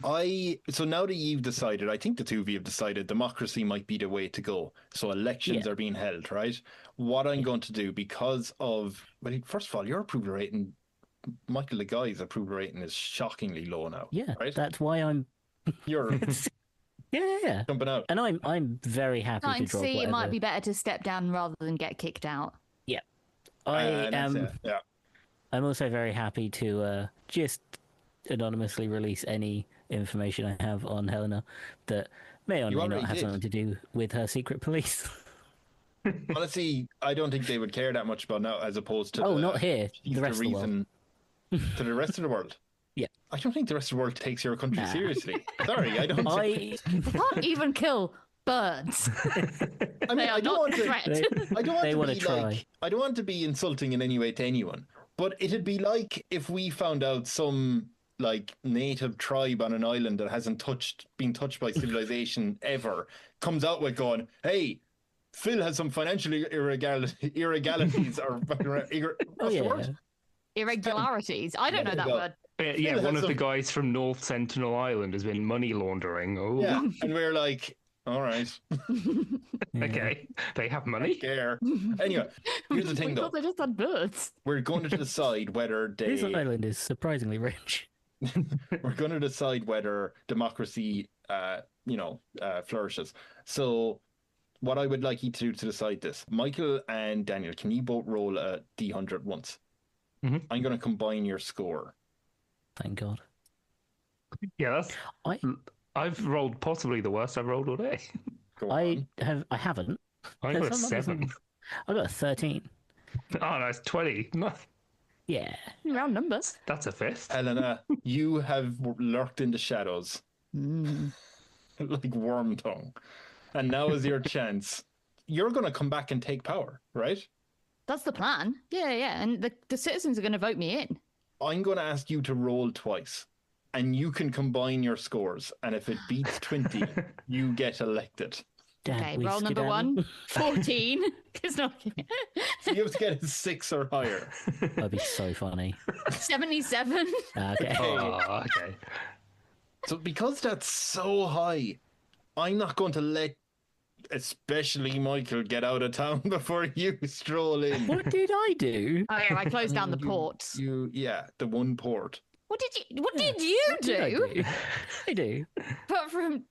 So now that you've decided, I think the two of you have decided democracy might be the way to go. So elections are being held, right? What I'm going to do, because of, first of all, your approval rating, Michael the guy's approval rating is shockingly low now. Yeah, right? That's why I'm. You're yeah jumping out, and I'm very happy to drop whatever. It might be better to step down rather than get kicked out. Yeah, I am. Yeah. I'm also very happy to just anonymously release any information I have on Helena that may or may not have something to do with her secret police. Honestly, I don't think they would care that much about now, as opposed to not here. The rest of the world. To the rest of the world. Yeah, I don't think the rest of the world takes your country seriously. Sorry, I don't. You can't even kill birds. I mean, I don't want to be insulting in any way to anyone, but it'd be like if we found out some like native tribe on an island that hasn't been touched by civilization ever comes out with going, "Hey, Phil has some financial irregularities or irregularities. I don't know that word. Yeah, one of the guys from North Sentinel Island has been money laundering. Oh, yeah, and we're like, all right, okay, they have money. Care. Anyway, here's the thing, though. They just had birds. We're going to decide whether this island is surprisingly rich. We're going to decide whether democracy, flourishes. So, what I would like you to do to decide this, Michael and Daniel, can you both roll a D100 once? Mm-hmm. I'm going to combine your score. Thank God. Yeah, I've rolled possibly the worst I've rolled all day. I haven't. I got a 7. I got a 13. Oh, that's 20. No. Yeah. Round numbers. That's a 5th. Helena, you have lurked in the shadows. Like worm tongue. And now is your chance. You're going to come back and take power, right? That's the plan. Yeah. And the citizens are going to vote me in. I'm going to ask you to roll twice. And you can combine your scores. And if it beats 20, you get elected. Okay, roll number 1, 14. So you have to get a 6 or higher. That'd be so funny. 77. Okay. Okay. So because that's so high, I'm not going to let especially Michael get out of town before you stroll in. What did I do? Oh yeah, I closed down the ports. The one port. What did you do? I do. But from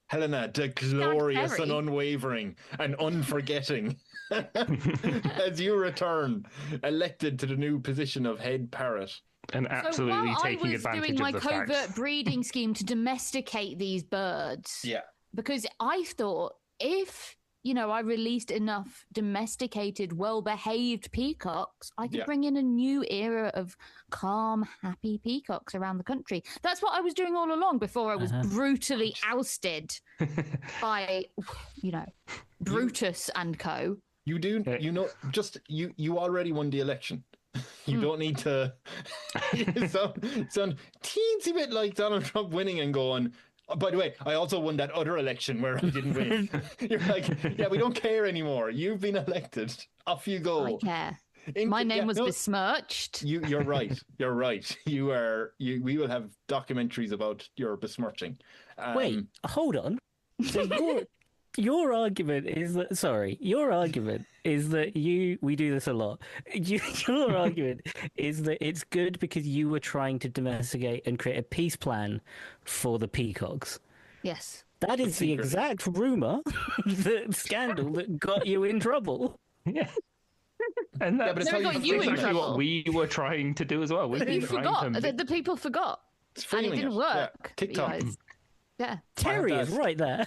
Helena, the glorious and unwavering and unforgetting, as you return, elected to the new position of head parrot. And absolutely taking advantage of the fact. I was doing my covert breeding scheme to domesticate these birds. Yeah. Because I thought if I released enough domesticated, well-behaved peacocks, I could bring in a new era of calm, happy peacocks around the country. That's what I was doing all along before I was brutally ousted by, Brutus and co. You do, you already won the election. You don't need to sound teensy bit like Donald Trump winning and going, oh, by the way, I also won that other election where I didn't win. You're like, yeah, we don't care anymore. You've been elected. Off you go. I care. My name was besmirched. You're right. You're right. We will have documentaries about your besmirching. Wait, hold on. So your argument is that we do this a lot. Your argument is that it's good because you were trying to domesticate and create a peace plan for the peacocks. Yes. That is the exact rumor, the scandal that got you in trouble. Yeah. And that's exactly what we were trying to do as well. You forgot. The people forgot. And it didn't work. Yeah. TikTok. Yeah. Terri is right there.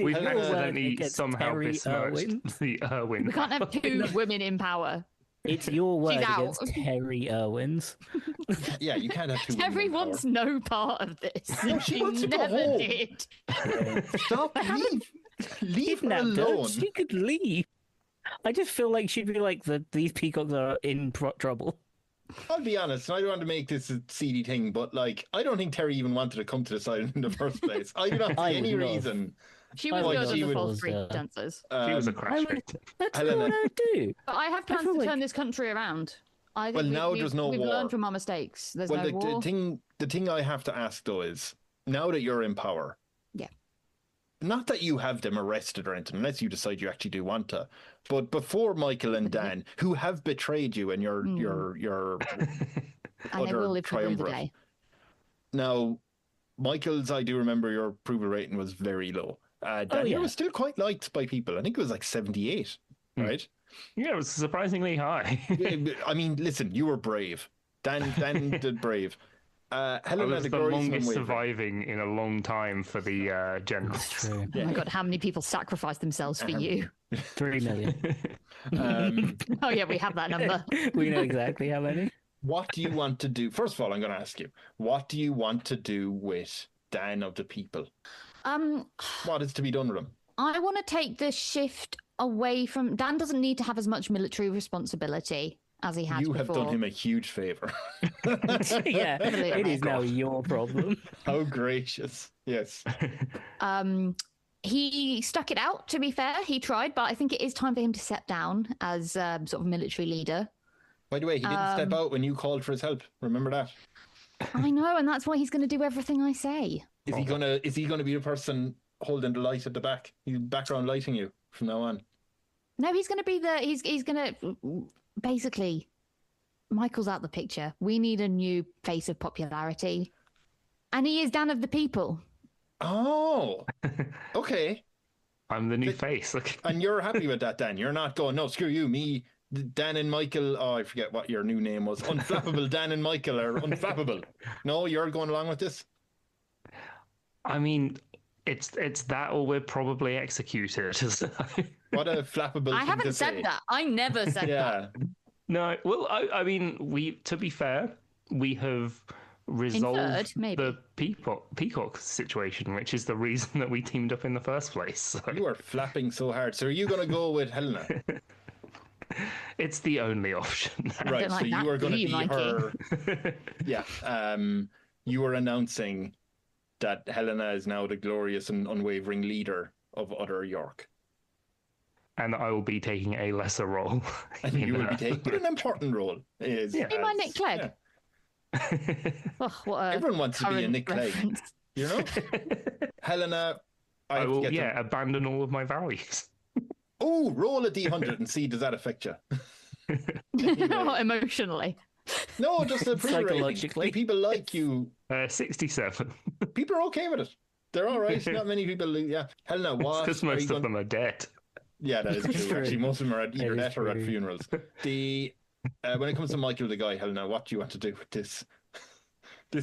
We've accidentally somehow besmirched the Irwin. We can't have two women in power. It's your word against Terri Irwin's. Yeah, you can't have two women Terri in power. wants no part of this. She wants to go never home. did. Stop. Leave her alone. She could leave. I just feel like she'd be like, these peacocks are in trouble. I'll be honest, and I don't want to make this a seedy thing, but I don't think Terri even wanted to come to this island in the first place. I do not see any reason. She was good on the false pretenses. She was a crash victim. That's Helena. What I do. But I have plans to turn this country around. I think there's no we've war. learned from our mistakes. There's no war. The thing I have to ask though is, now that you're in power, not that you have them arrested or anything, unless you decide you actually do want to. But before Mickael and Dan, who have betrayed you and your and they will live through the day. Now, Mickael's, I do remember your approval rating was very low. Dan was still quite liked by people. I think it was like 78, right? Yeah, it was surprisingly high. I mean, listen, you were brave. Dan did brave. Helena, was the longest surviving in a long time for the generals. True. Oh my God, how many people sacrificed themselves for you? 3 million. Oh yeah, we have that number. We know exactly how many. What do you want to do? First of all, I'm going to ask you, what do you want to do with Dan of the people? What is to be done with him? I want to take the shift away from... Dan doesn't need to have as much military responsibility as he has before. You have done him a huge favour. Yeah, it is now your problem. How gracious. Yes. He stuck it out, to be fair. He tried, but I think it is time for him to step down as sort of military leader. By the way, he didn't step out when you called for his help. Remember that? I know, and that's why he's going to do everything I say. Is he gonna be the person holding the light at the back? He's background lighting you from now on. No, he's going to be he's going to... Basically, Michael's out the picture. We need a new face of popularity. And he is Dan of the people. Oh, okay. I'm the new face. And you're happy with that, Dan? You're not going, no, screw you, me, Dan and Mickael. Oh, I forget what your new name was. Unflappable Dan and Mickael are unflappable. No, you're going along with this? I mean, it's that or we're probably executed. What a flappable I thing haven't to said say. that. I never said that. No, well, I mean, to be fair, we have resolved the Peacock situation, which is the reason that we teamed up in the first place. So. You are flapping so hard. So are you going to go with Helena? It's the only option. Right, like so you are going to be Mikey. her... Yeah. You are announcing that Helena is now the glorious and unwavering leader of Other York. And I will be taking a lesser role. And you will be taking an important role. Be my Nick Clegg. Yeah. Everyone wants to be a Nick Clegg. You know? Helena, I will, abandon all of my values. Oh, roll a D100 and see, does that affect you? Not emotionally. No, just psychologically. People like you. 67. People are okay with it. They're all right. Not many people. Yeah. Helena, what? Because most of them are dead. Yeah, that is true. Actually, most of them are at either death or at funerals. When it comes to Mickael the guy, Helena, what do you want to do with this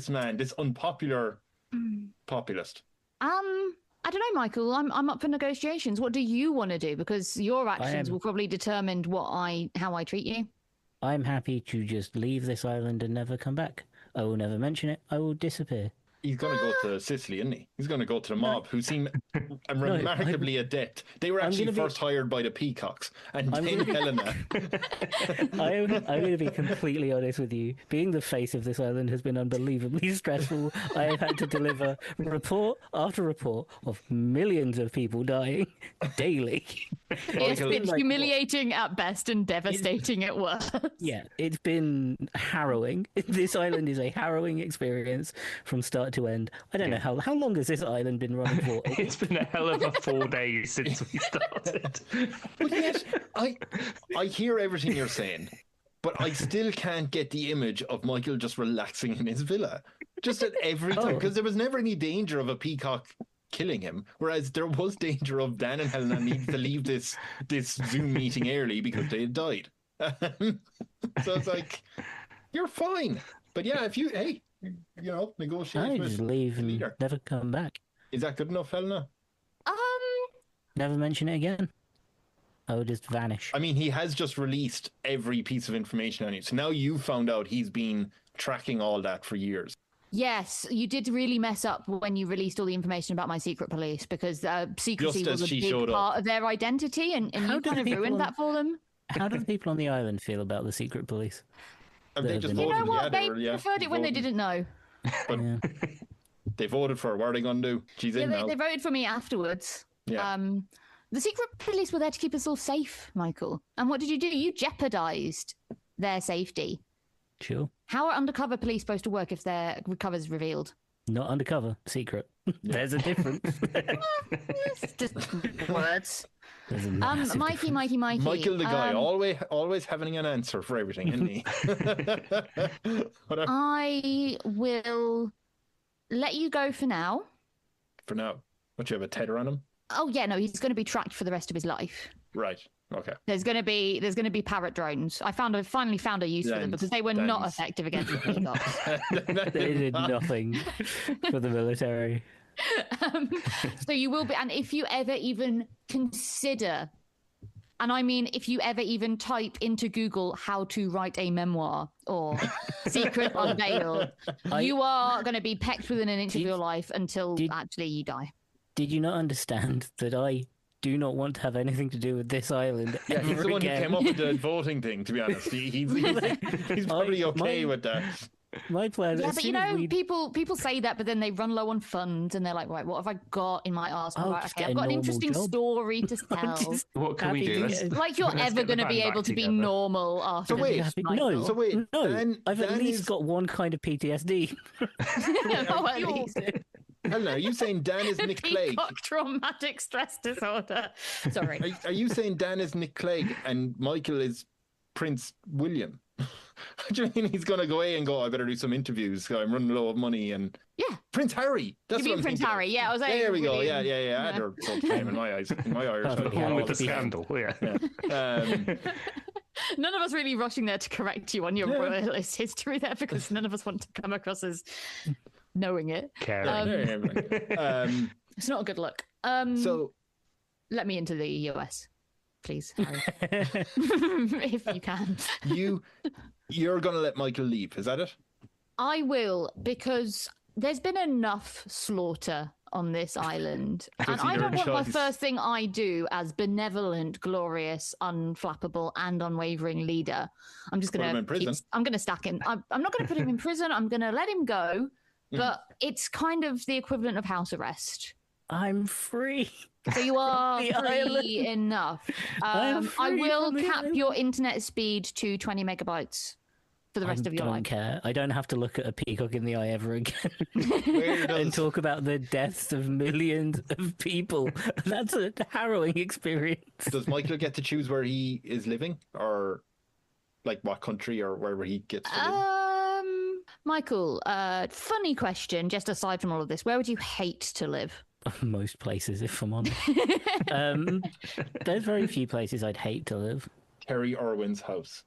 man, this unpopular populist? I don't know, Michael. I'm up for negotiations. What do you want to do? Because your actions will probably determine how I treat you. I'm happy to just leave this island and never come back. I will never mention it. I will disappear. He's going to go to Sicily, isn't he? He's going to go to the mob, who seem remarkably adept. They were actually first hired by the Peacocks, and then Helena. I'm going to be completely honest with you. Being the face of this island has been unbelievably stressful. I have had to deliver report after report of millions of people dying daily. It's been humiliating at best and devastating at worst. Yeah, it's been harrowing. This island is a harrowing experience from start to end. I don't know how long has this island been running for? It's been a hell of a 4 days since we started. But yet, I hear everything you're saying, but I still can't get the image of Mickael just relaxing in his villa. Just at every time, because there was never any danger of a peacock killing him, whereas there was danger of Dan and Helena needing to leave this Zoom meeting early because they had died. So it's like, you're fine. But yeah, if you, negotiate. I just leave and never come back. Is that good enough, Helena? Never mention it again. I would just vanish. I mean, he has just released every piece of information on you. So now you've found out he's been tracking all that for years. Yes, you did really mess up when you released all the information about my secret police, because secrecy was a big part of their identity, and you kind of ruined that for them. How do the people on the island feel about the secret police? They just you know what? They preferred it when they didn't know. But they voted for her. What are they going to do? She's in now. They voted for me afterwards. Yeah. The secret police were there to keep us all safe, Michael. And what did you do? You jeopardized their safety. Sure. How are undercover police supposed to work if their cover's revealed? Not undercover, secret. There's a difference. It's just words. Mikey. Mickael the guy, always having an answer for everything, isn't he? I will let you go for now. For now? What, you have a tether on him? Oh yeah, no, he's going to be tracked for the rest of his life. Right. Okay. There's going to be parrot drones. I finally found a use for them because they were not effective against the peacocks. They did nothing for the military. So you will be, and if you ever even consider, and I mean if you ever even type into Google how to write a memoir or secret unveiled, you are going to be pecked within an inch of your life until actually you die. Did you not understand that I do not want to have anything to do with this island? Yeah, he's the one who came up with the voting thing, to be honest. He's probably okay with that. My plan. Yeah, but people say that, but then they run low on funds, and they're like, right, what have I got in my arsenal? Right, okay, I've got an interesting story to tell. What can we do? Like you're ever going to be able to be normal after this. No. I've at least got one kind of PTSD. At least. Helena, are you saying Dan is Nick Clegg? Peacock traumatic stress disorder. Sorry. Are you saying Dan is Nick Clegg and Mickael is Prince William? Do you mean he's going to go away and go, I better do some interviews, I'm running low of money, and Prince Harry. That's what I'm Prince thinking. Harry, yeah. I was like, there we go. Yeah. I had her name in my eyes, in my Irish. The one with the scandal. Yeah. None of us really rushing there to correct you on your royalist history there, because none of us want to come across as knowing it. It's not a good look. So let me into the US, please, Harry. If you can. You're going to let Mickael leave, is that it? I will, because there's been enough slaughter on this island. And I don't want my first thing I do as benevolent, glorious, unflappable, and unwavering leader. I'm just going to I'm going to stack him. I'm not going to put him in prison. I'm going to let him go. But it's kind of the equivalent of house arrest. I'm free. So you are free enough. I will cap your internet speed to 20 megabytes for the rest of your life. I don't care. I don't have to look at a peacock in the eye ever again and talk about the deaths of millions of people. That's a harrowing experience. Does Mickael get to choose where he is living, or like what country or wherever he gets to live? Michael, funny question, just aside from all of this, where would you hate to live? Most places, if I'm honest. There's very few places I'd hate to live. Terri Irwin's house.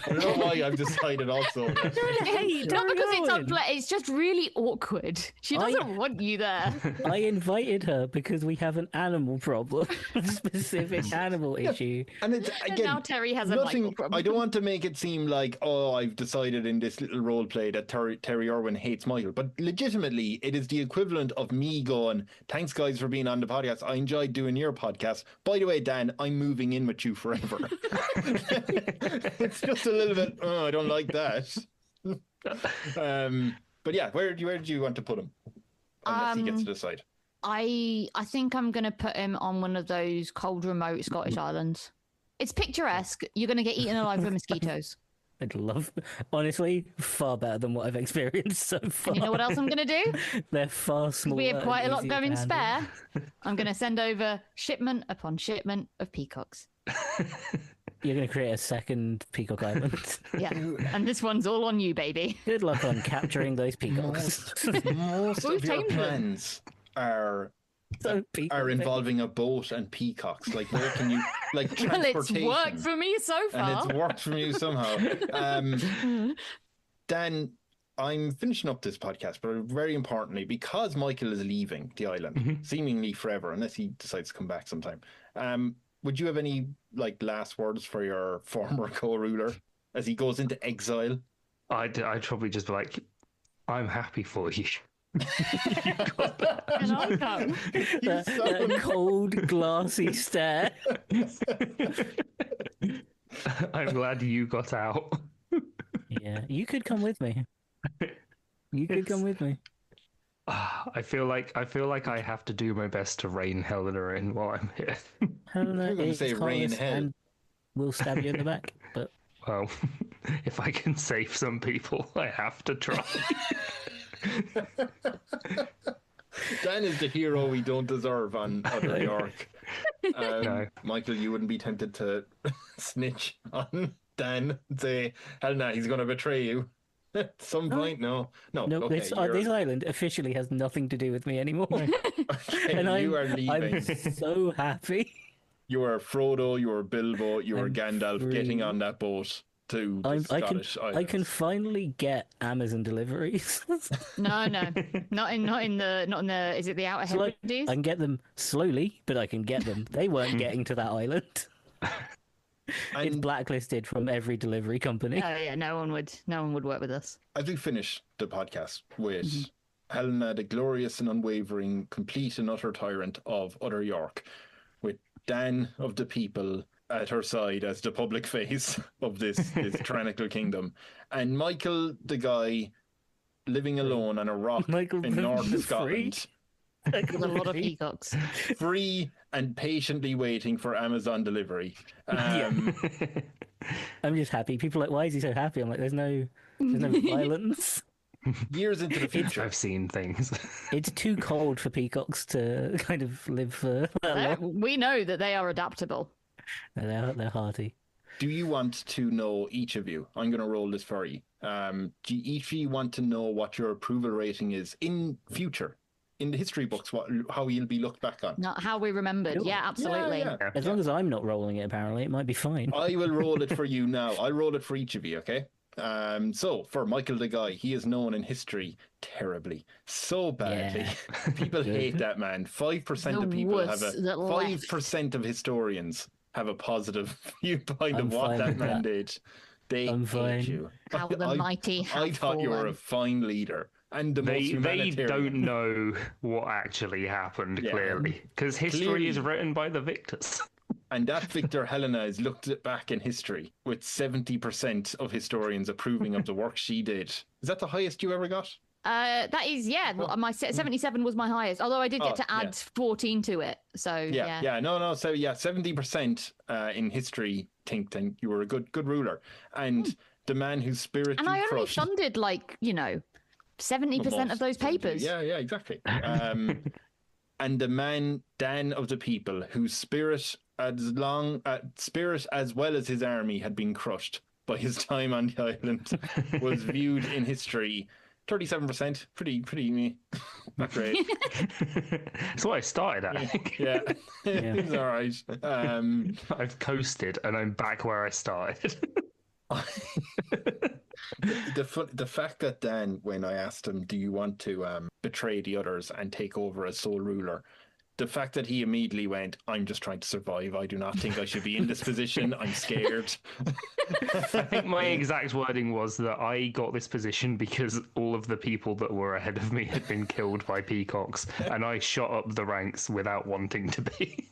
I don't know why I've decided also. Hey, Not because it's Irwin. it's just really awkward. She doesn't want you there. I invited her because we have an animal problem, a specific animal issue. And it's And again now Terry has a nothing. Michael problem. I don't want to make it seem like I've decided in this little role play that Terri Irwin hates Michael, but legitimately it is the equivalent of me going, "Thanks guys for being on the podcast. I enjoyed doing your podcast. By the way, Dan, I'm moving in with you forever." It's just a little bit. Oh, I don't like that. But yeah, where do you want to put him? Unless he gets to decide. I think I'm going to put him on one of those cold, remote Scottish islands. It's picturesque. You're going to get eaten alive by mosquitoes. I'd love, honestly, far better than what I've experienced so far. And you know what else I'm going to do? They're far smaller. We have quite a and lot easier going to handle. spare. I'm going to send over shipment upon shipment of peacocks. You're going to create a second Peacock Island. Yeah, and this one's all on you, baby. Good luck on capturing those peacocks. Most Who of your tamed them? plans are Peacock involving a boat and peacocks. Like, where can you, like, Well, it's transportation? worked for me so And far. it's worked for you somehow. Dan, I'm finishing up this podcast, but very importantly, because Michael is leaving the island, seemingly forever, unless he decides to come back sometime. Would you have any like last words for your former co-ruler as he goes into exile? I'd probably just be like, I'm happy for you. And I come. That cold, glassy stare. I'm glad you got out. Yeah, you could come with me. You could come with me. I feel like I have to do my best to rein Helena in while I'm here. Helena I'm gonna is say rain harmless hell. and we'll stab you in the back. But Well, if I can save some people, I have to try. Dan is the hero we don't deserve on Other York. No. Michael, you wouldn't be tempted to snitch on Dan and say, Helena, he's going to betray you. At some point, no. no, Okay, this island officially has nothing to do with me anymore. okay, And you are leaving. I'm so happy. You are Frodo, you are Bilbo, you are I'm Gandalf free. getting on that boat to the Scottish I islands. can finally get Amazon deliveries. No, not in the. Is it the Outer Like, Hebrides? I can get them slowly, but I can get them. They weren't getting to that island. It's And blacklisted from every delivery company. Oh yeah, no one would work with us. as we finish the podcast with Helena, the glorious and unwavering, complete and utter tyrant of Other York, with Dan of the people at her side as the public face of this tyrannical kingdom, and Michael, the guy living alone on a rock Michael in the North free. Scotland, With a lot of peacocks. free and patiently waiting for Amazon delivery. I'm just happy. People are like, why is he so happy? I'm like, there's no violence. Years into the future. I've seen things. It's too cold for peacocks to kind of live for that long. We know that they are adaptable. They're hardy. Do you want to know, each of you? I'm going to roll this for you. Do each of you want to know what your approval rating is in future, in the history books? How you'll be looked back on? Not how we remembered. Cool. Yeah, absolutely. Yeah. As long as I'm not rolling it, apparently, it might be fine. I will roll it for you now. I'll roll it for each of you. Okay. So for Michael the guy, he is known in history terribly, so badly. Yeah. People hate that man. 5% of The people have wuss a that left. 5% of historians have a positive viewpoint I'm of what fine that with man that. did. They I'm hate fine. you. How the mighty have I thought you were fallen. a fine leader and the most They humanitarian. don't know what actually happened, Yeah. clearly. Because history Clearly. is written by the victors. And that Victor Helena is looked at back in history with 70% of historians approving of the work she did. Is that the highest you ever got? That is, yeah. Well, my 77 was my highest, although I did get to add 14 to it. So yeah. No. So yeah, 70% in history think you were a good ruler, and the man whose spirit And you I only crushed. funded 70% of those papers. Yeah, exactly. And the man Dan of the people, whose spirit as well as his army had been crushed by his time on the island, was viewed in history 37%. Pretty not great. That's what I started at. I think. Yeah, it's all right. I've coasted and I'm back where I started. The fact that Dan, when I asked him, do you want to betray the others and take over as sole ruler, the fact that he immediately went, I'm just trying to survive. I do not think I should be in this position. I'm scared. I think my exact wording was that I got this position because all of the people that were ahead of me had been killed by peacocks, and I shot up the ranks without wanting to be.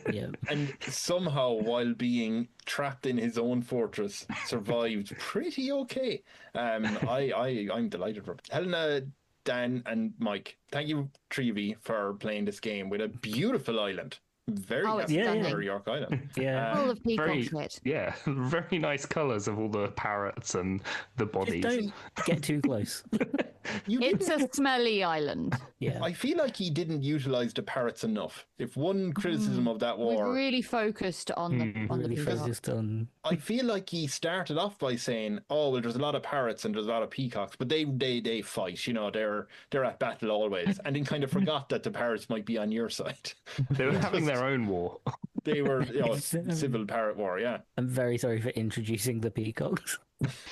Yeah. And somehow, while being trapped in his own fortress, survived pretty okay. I'm delighted for him. Helena, Dan, and Mike, thank you, Trevi, for playing this game with a beautiful island. Very nice for York Island. Yeah. Full of peacock shit. Yeah, very nice colours of all the parrots and the bodies. Just don't get too close. It's a smelly island. Yeah. I feel like he didn't utilise the parrots enough. If one criticism of that war... We've really focused on the peacock. I feel like he started off by saying, oh, well, there's a lot of parrots and there's a lot of peacocks, but they fight, you know, they're at battle always. And then kind of forgot that the parrots might be on your side. They were having their own war. They were, civil parrot war, yeah. I'm very sorry for introducing the peacocks.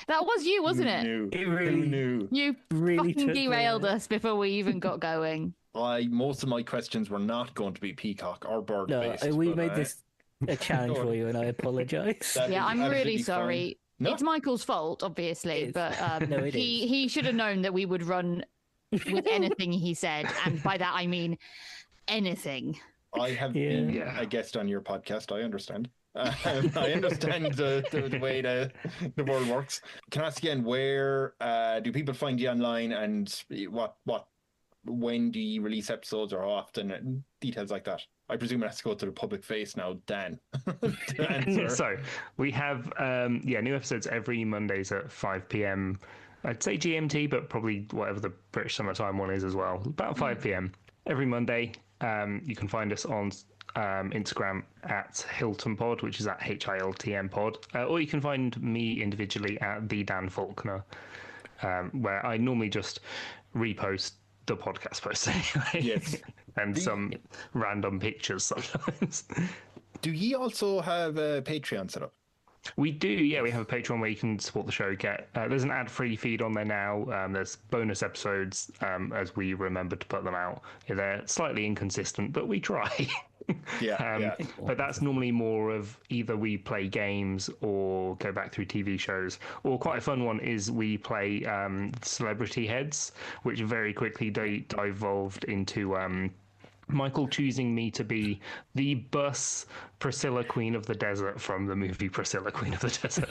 That was you, wasn't it? Who knew? You really fucking derailed us before we even got going. Most of my questions were not going to be peacock or bird based. No, we made this a challenge for you, and I apologise. Yeah, I'm really sorry. No? It's Michael's fault, obviously, but he should have known that we would run with anything he said, and by that I mean anything. I have been a guest on your podcast. I understand. I understand the way the world works. Can I ask again, where do people find you online, and when do you release episodes, or how often, and details like that? I presume it has to go to the public face now, Dan. So we have new episodes every Mondays at 5 p.m. I'd say GMT, but probably whatever the British Summer Time one is as well. About 5 p.m. every Monday. You can find us on Instagram at Hilton Pod, which is at HILTM Pod, or you can find me individually at the Dan Faulkner, where I normally just repost the podcast posts anyway. Yes. And some random pictures sometimes. Do ye also have a Patreon set up? We do, yeah. We have a Patreon where you can support the show. There's an ad-free feed on there now. There's bonus episodes as we remember to put them out. Yeah, they're slightly inconsistent, but we try. But that's normally more of either we play games or go back through TV shows. Or quite a fun one is we play Celebrity Heads, which very quickly devolved into... Michael choosing me to be the bus Priscilla Queen of the Desert from the movie Priscilla Queen of the Desert.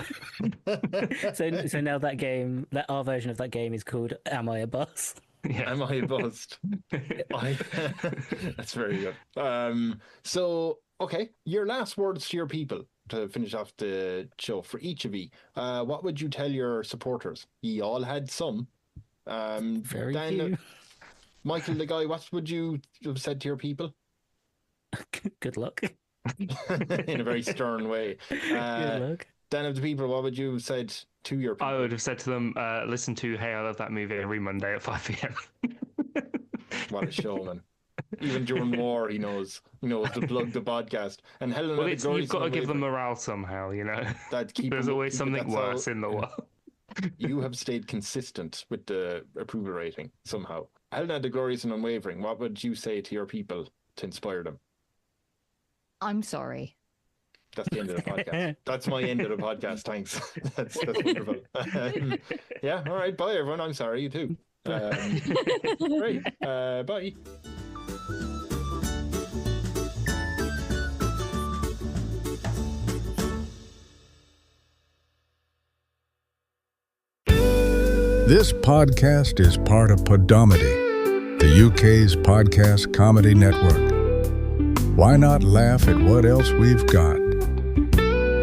So now that game, our version of that game is called Am I a Bus? Yeah. Am I a bust? That's very good. So, okay, your last words to your people to finish off the show for each of you. What would you tell your supporters? You all had some. Very few. Michael, the guy, what would you have said to your people? Good luck. In a very stern way. Good luck. Dan, of the people, what would you have said to your people? I would have said to them, listen to Hey, I Love That Movie every Monday at 5 p.m. What a showman. Even during war, he knows to plug the podcast. And Helena, well, you've got to give them morale somehow, you know. There's always something worse in the world. You have stayed consistent with the approval rating somehow. Helena, the Glorious and Unwavering, what would you say to your people to inspire them? I'm sorry. That's the end of the podcast. That's my end of the podcast. Thanks. That's wonderful. Yeah, all right. Bye, everyone. I'm sorry. You too. Great. Bye. This podcast is part of Podomedy, the UK's podcast comedy network. Why not laugh at what else we've got?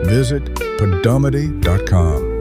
Visit podomedy.com.